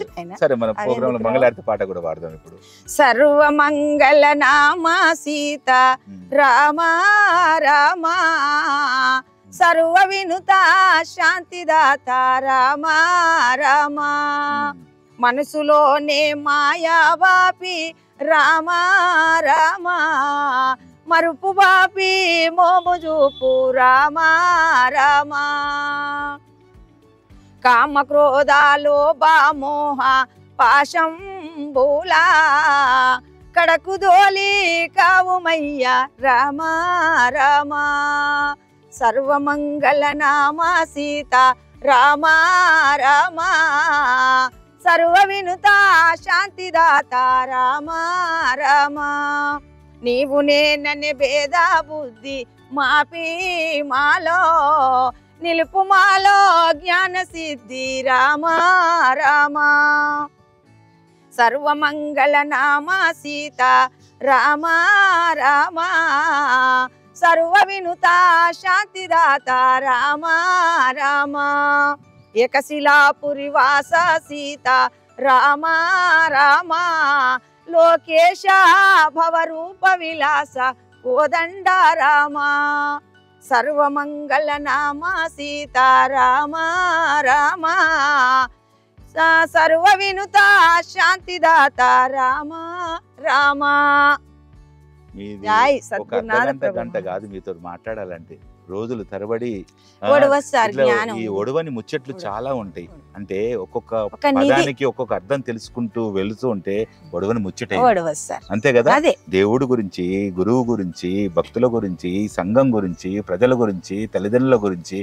[SPEAKER 1] సరే, మన ప్రోగ్రామ్ లో మంగళహారతి పాట కూడా పాడదాం ఇప్పుడు.
[SPEAKER 2] సర్వ మంగళ నామా సీత రామా రామా, సర్వ వినుత శాంతిదాత రామా రామా, మనసులోనే మాయావాపి రామా రామా, మరుపు బాపి మోము చూపు రామా రామా, కామ క్రోధాలో బామోహ పాశం బూలా, కడకు దోలి కావుమయ్య రామా రామా, సర్వమంగళ నామా సీత రామా రామా, సర్వ వినుత శాంతిదాత రామా రామా, నీవు నేననే భేద బుద్ధి మాపి మాలో, నిలుపు మాలో జ్ఞాన సిద్ధి రామా రామా, సర్వమంగళ నామా సీత రామా రామా, సర్వ వినుత శాంతిదాత రామా రామా, ఏకశిలాపురి వాస సీత రామా రామా, లోకేశ భవరూప విలాస కోదండ రామా, సర్వమంగళ నామా సీత రామా రామా, సర్వ వినుత శాంతిదాత రామా రామా.
[SPEAKER 1] గంట కాదు మీతో మాట్లాడాలంటే రోజులు తరబడి ఈ ఒడవని ముచ్చట్లు చాలా ఉంటాయి. అంటే ఒక్కొక్క
[SPEAKER 2] ఒక నిధి
[SPEAKER 1] పదానికి ఒక్కొక్క అర్థం తెలుసుకుంటూ వెళుతూ ఉంటే ఒడవని ముచ్చట
[SPEAKER 2] ఓడవచ్చు సార్.
[SPEAKER 1] అంతే కదా.
[SPEAKER 2] అదే
[SPEAKER 1] దేవుడి గురించి, గురువు గురించి, భక్తుల గురించి, సంఘం గురించి, ప్రజల గురించి, తల్లిదండ్రుల గురించి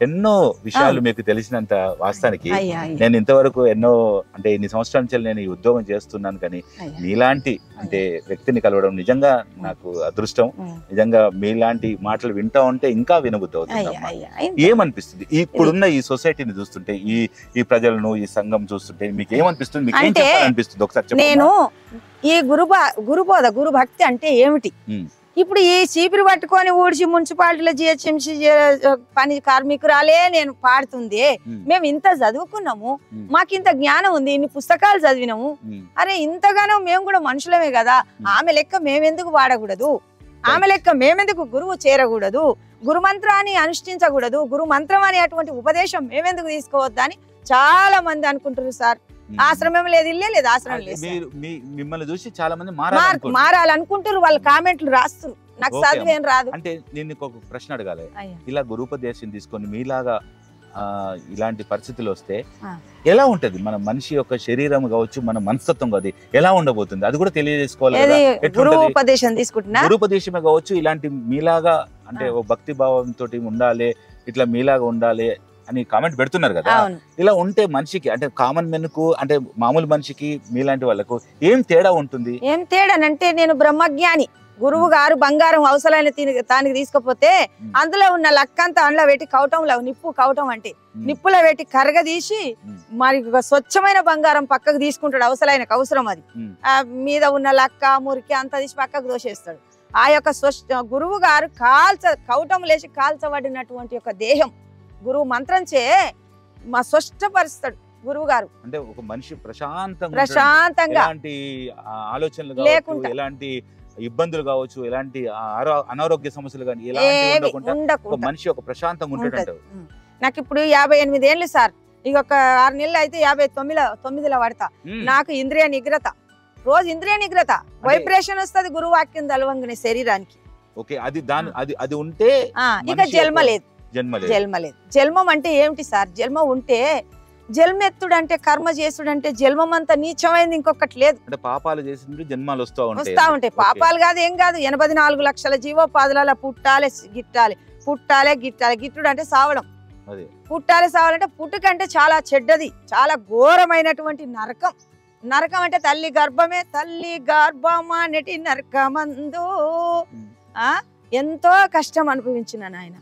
[SPEAKER 1] ఎన్నో విషయాలు మీకు తెలిసినంత వాస్తవానికి
[SPEAKER 2] అయ్యా అయ్యా
[SPEAKER 1] నేను ఇంతవరకు ఎన్నో అంటే ఇన్ని సంవత్సరాల నుంచి నేను ఈ ఉద్యోగం చేస్తున్నాను, కానీ
[SPEAKER 2] అయ్యా.
[SPEAKER 1] మీలాంటి అంటే వ్యక్తిని కలవడం నిజంగా నాకు అదృష్టం. నిజంగా మీలాంటి మాటలు వింటా ఉంటే ఇంకా వినబుద్ధి అవుతుంది.
[SPEAKER 2] అయ్యా అయ్యా
[SPEAKER 1] ఏమనిపిస్తుంది ఇప్పుడున్న ఈ సొసైటీని చూస్తుంటే, ఈ ప్రజలను, ఈ సంఘం చూస్తుంటే మీకు ఏమనిపిస్తుంది? మీకు ఏం
[SPEAKER 2] అంటే
[SPEAKER 1] చెప్పాలనిపిస్తుంది ఒకసారి చెప్పండి.
[SPEAKER 2] నేను ఈ గురుబోధ గురు భక్తి అంటే ఏమిటి, ఇప్పుడు ఈ చీపిరి పట్టుకొని ఊడిచి మున్సిపాలిటీలో జిహెచ్ఎంసీ పని కార్మికురాలే నేను పాడుతుంది. మేము ఇంత చదువుకున్నాము, మాకు ఇంత జ్ఞానం ఉంది, ఇన్ని పుస్తకాలు చదివినాము, అరే ఇంతగానో మేము కూడా మనుషులమే కదా, ఆమె లెక్క మేమెందుకు వాడకూడదు, ఆమె లెక్క మేమెందుకు గురువు చేరకూడదు, గురు మంత్రాన్ని అనుష్ఠించకూడదు, గురు మంత్రం అనే అటువంటి ఉపదేశం మేమెందుకు తీసుకోవద్దని చాలా మంది అనుకుంటారు సార్. ఆశ్రమం లేదు, ఇల్లే లేదు, ఆశ్రమం లేదు.
[SPEAKER 1] మిమ్మల్ని చూసి చాలా మంది
[SPEAKER 2] మారాలనుకుంటారు, వాళ్ళ కామెంట్లు రాస్తారు, నాకు చదివేం రాదు.
[SPEAKER 1] అంటే నేను ఒక ప్రశ్న అడగాలి, ఇలా గురుపదేశం తీసుకొని మీలాగా ఇలాంటి పరిస్థితులు వస్తే ఎలా ఉంటది? మన మనిషి యొక్క శరీరం కావచ్చు, మన మనస్తత్వం కాదు, ఎలా ఉండబోతుంది అది కూడా తెలియజేసుకోవాలి.
[SPEAKER 2] గురుపదేశం తీసుకుంటున్నా,
[SPEAKER 1] గురుపదేశమే కావచ్చు, ఇలాంటి మీలాగా అంటే ఓ భక్తి భావంతో ఉండాలి, ఇట్లా మీలాగా ఉండాలి అని కామెంట్ పెడుతున్నారు కదా. ఇలా ఉంటే మనిషికి అంటే కామన్ మెన్ కు అంటే మామూలు మనిషికి మీలాంటి వాళ్ళకు ఏం తేడా ఉంటుంది?
[SPEAKER 2] ఏం తేడానంటే నేను బ్రహ్మజ్ఞాని, గురువు గారు బంగారం అవసరమైన తానికి తీసుకపోతే అందులో ఉన్న లక్కంతా అందులో పెట్టి కవటంలో నిప్పు, కవటం అంటే నిప్పులో పెట్టి కరగదీసి మరి స్వచ్ఛమైన బంగారం పక్కకు తీసుకుంటాడు. అవసరం అది మీద ఉన్న లక్క మురికి అంతా తీసి పక్కకు దోషేస్తాడు. ఆ యొక్క గురువు గారు కవటం లేచి కాల్చబడినటువంటి యొక్క దేహం గురువు మంత్రంచే మా స్వచ్ఛపరుస్తాడు గురువు గారు.
[SPEAKER 1] అంటే ఒక మనిషి ప్రశాంతంగా ఎలాంటి ఆలోచనలు లేకుండా, ఎలాంటి ఇబ్బందులు కావచ్చు, ఎలాంటి అనారోగ్య సమస్యలు కానీ ఎలాంటి ఉండకుండా మనిషి ఒక ప్రశాంతంగా ఉంటాడు.
[SPEAKER 2] నాకు ఇప్పుడు 58 ఏళ్ళు సార్, ఇంకొక 6 నెలలు అయితే 59లో పడతా. నాకు ఇంద్రియ నిగ్రత, రోజు ఇంద్రియ నిగ్రత, వైబ్రేషన్ వస్తుంది గురువు వాక్యం తలవంగనే శరీరానికి.
[SPEAKER 1] ఓకే, అది ఉంటే
[SPEAKER 2] ఇక జన్మ లేదు. జన్మం అంటే ఏమిటి సార్? జన్మ ఉంటే జన్మెత్తుడు అంటే కర్మ చేసుడంటే జన్మం అంతా నీచమైంది, ఇంకొకటి లేదు.
[SPEAKER 1] అంటే పాపాలు చేసింది జన్మాలు వస్తా
[SPEAKER 2] ఉంటాయి. పాపాలు కాదు, ఏం కాదు, 84 లక్షల జీవోపాధుల పుట్టాలి గిట్టాలి, పుట్టాలి గిట్టాలి. గిట్టుడు అంటే సావడం, పుట్టాలి సావాలంటే పుట్టుకంటే చాలా చెడ్డది, చాలా ఘోరమైనటువంటి నరకం. నరకం అంటే తల్లి గర్భమే, తల్లి గర్భమా నెటి నరకమందు ఎంతో కష్టం అనుభవించిన నాయన.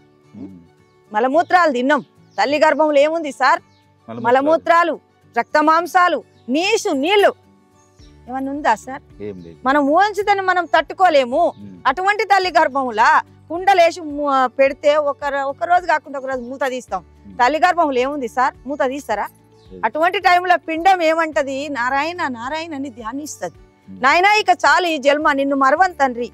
[SPEAKER 2] మలమూత్రాలు తిన్నాం, తల్లి గర్భంలో ఏముంది సార్? మలమూత్రాలు, రక్త మాంసాలు, నీళ్లు ఏమన్నా ఉందా సార్? మనం ఊహించుదని మనం తట్టుకోలేము. అటువంటి తల్లి గర్భంలా కుండలేసి పెడితే ఒక రోజు కాకుండా ఒక రోజు మూత తీస్తాం. తల్లి గర్భంలో ఏముంది సార్? మూత తీస్తారా? అటువంటి టైంలో పిండం ఏమంటది? నారాయణ నారాయణ అని ధ్యానిస్తుంది. నాయన ఇక చాలు, ఈ జన్మ నిన్ను మరవన్ తండ్రి,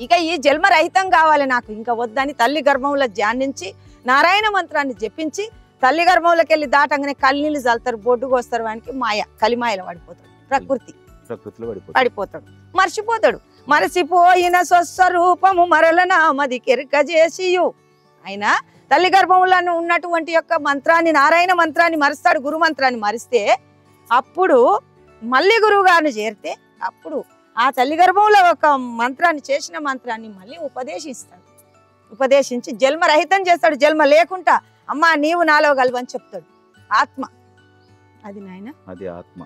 [SPEAKER 2] ఇక ఈ జన్మ రహితం కావాలి నాకు, ఇంకా వద్దని తల్లి గర్భంలో ధ్యానించి నారాయణ మంత్రాన్ని జపించి తల్లి గర్భంలోకి వెళ్ళి దాటంగానే కళ్ళనీళ్ళు చల్లుతారు, బొడ్డుకు వస్తారు. వానికి మాయ, కలిమాయలో పడిపోతాడు, ప్రకృతిలో పడిపోతాడు, మర్చిపోతాడు. మరచిపోయిన స్వస్వరూపము మరల నామది కెరక చేసియు. అయినా తల్లి గర్భంలో ఉన్నటువంటి యొక్క మంత్రాన్ని, నారాయణ మంత్రాన్ని మరుస్తాడు. గురు మంత్రాన్ని మరిస్తే అప్పుడు మళ్ళీ గురువు గారిని చేరితే అప్పుడు ఆ తల్లి గర్భంలో ఒక మంత్రాన్ని, చేసిన మంత్రాన్ని మళ్ళీ ఉపదేశిస్తాడు. ఉపదేశించి జన్మ రహితం చేస్తాడు. జన్మ లేకుండా అమ్మా నీవు నాలో కలవని చెప్తాడు. ఆత్మ అది నాయన, అది ఆత్మ.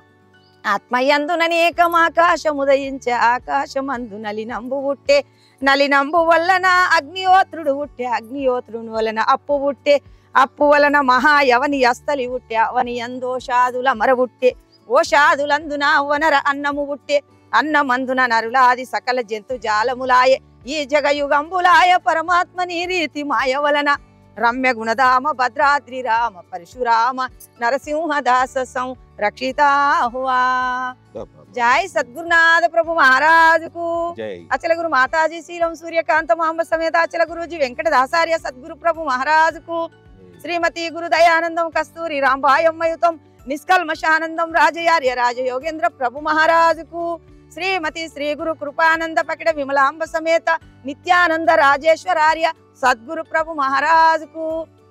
[SPEAKER 2] ఆత్మ యందుననేకం ఆకాశం ఉదయించే, ఆకాశం అందు నలినంబు పుట్టే, నలినంబు వలన అగ్నిహోత్రుడు పుట్టే, అగ్నిహోత్రుని వలన అప్పు పుట్టే, అప్పు వలన మహాయవని అస్తలి పుట్టే, అవని యందో షాదుల మర పుట్టే, ఓ షాదులందున వనర అన్నము పుట్టే, అన్నమందున నరులాది సకల జంతు జాలములాయే, ఈ జగయుగంబులాయ పరమాత్మ నీ రీతి మాయ వలన రమ్య గుణధామ భద్రాద్రి రామ పరశురామ నరసింహదాస రక్షితాహువా. జై సద్గురునాథ ప్రభు మహారాజుకు, అచల గురు మాతాజీ శీలం సూర్యకాంత మహమ్మ సమేత అచల గురుజీ వెంకటదాసార్య సద్గురు ప్రభు మహారాజుకు, శ్రీమతి గురు దయానందం కస్తూరి రాంబాయమ్మయుతం నిష్కల్మషానందం రాజయార్య రాజయోగేంద్ర ప్రభు మహారాజుకు, శ్రీమతి శ్రీ గురు కృపానంద పకిడ విమలాంబ సమేత నిత్యానంద రాజేశ్వరార్య సద్గురు ప్రభు మహారాజుకు.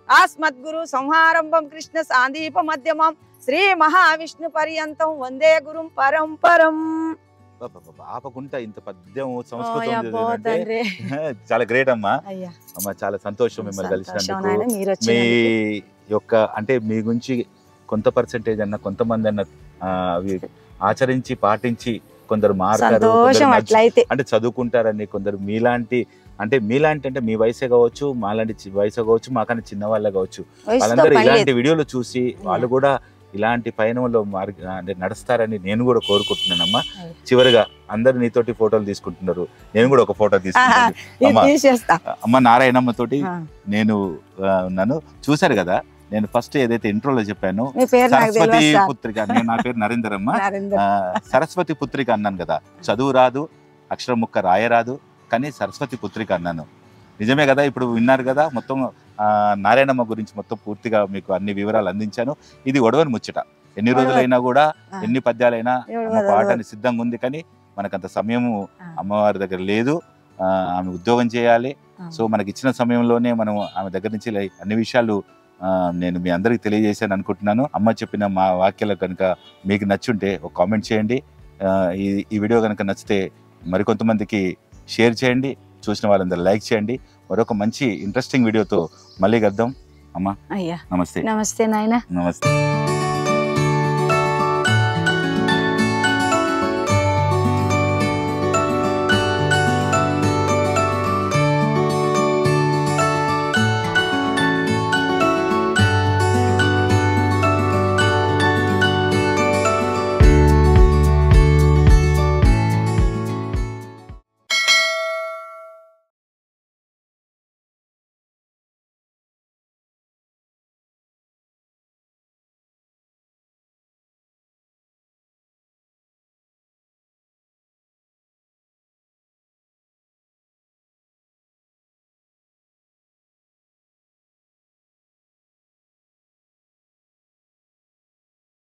[SPEAKER 2] ఆస్మద్గురు సంహారంభం కృష్ణ సాందీప మధ్యమం శ్రీ మహావిష్ణు పర్యంతం వందే గురుం పరంపరం.
[SPEAKER 1] ఆపకుంటా ఇంత పద్యం సంస్కృతం చాలా గ్రేట్ అమ్మా. అమ్మా చాలా సంతోషం మిమ్మల్ని కలిసినందుకు. మీ యొక్క అంటే మీ గురించి కొంత పర్సెంటేజ్ అన్న కొంతమంది అన్న అవి ఆచరించి పాటించి కొందరు మారుతారు, అంటే చదువుకుంటారని, కొందరు మీలాంటి అంటే మీ వయసే కావచ్చు, మాలాంటి వయసు కావచ్చు, మాకన్నా చిన్న వాళ్ళే కావచ్చు, వాళ్ళందరూ ఇలాంటి వీడియోలు చూసి వాళ్ళు కూడా ఇలాంటి పయనంలో అంటే నడుస్తారని నేను కూడా కోరుకుంటున్నానమ్మా. చివరిగా అందరు నీతోటి ఫోటోలు తీసుకుంటున్నారు, నేను కూడా ఒక ఫోటో తీసుకుంటాను. అమ్మ నారాయణమ్మ తోటి నేను ఉన్నాను. చూసారు కదా నేను ఫస్ట్ ఏదైతే ఇంట్రోలో చెప్పాను సరస్వతి పుత్రిక, నా పేరు నరేందర్ అమ్మ. సరస్వతి పుత్రిక అన్నాను కదా, చదువు రాదు, అక్షరం ముక్క రాయరాదు, కానీ సరస్వతి పుత్రిక అన్నాను. నిజమే కదా. ఇప్పుడు విన్నారు కదా మొత్తం నారాయణమ్మ గురించి మొత్తం పూర్తిగా మీకు అన్ని వివరాలు అందించాను. ఇది ఒడవని ముచ్చట. ఎన్ని రోజులైనా కూడా ఎన్ని పద్యాలైనా పాడడానికి సిద్ధంగా ఉంది, కానీ మనకంత సమయము అమ్మవారి దగ్గర లేదు. ఆమె ఉద్యోగం చేయాలి. సో మనకి ఇచ్చిన సమయంలోనే మనం ఆమె దగ్గర నుంచి అన్ని విషయాలు నేను మీ అందరికి తెలియజేశాను అనుకుంటున్నాను. అమ్మ చెప్పిన మా వాక్యాలు కనుక మీకు నచ్చుంటే ఒక కామెంట్ చేయండి. ఈ వీడియో కనుక నచ్చితే మరికొంతమందికి షేర్ చేయండి. చూసిన వాళ్ళందరూ లైక్ చేయండి. మరొక మంచి ఇంట్రెస్టింగ్ వీడియోతో మళ్ళీ కలుద్దాం. అమ్మా నమస్తే.
[SPEAKER 2] నమస్తే నాయన.
[SPEAKER 1] నమస్తే.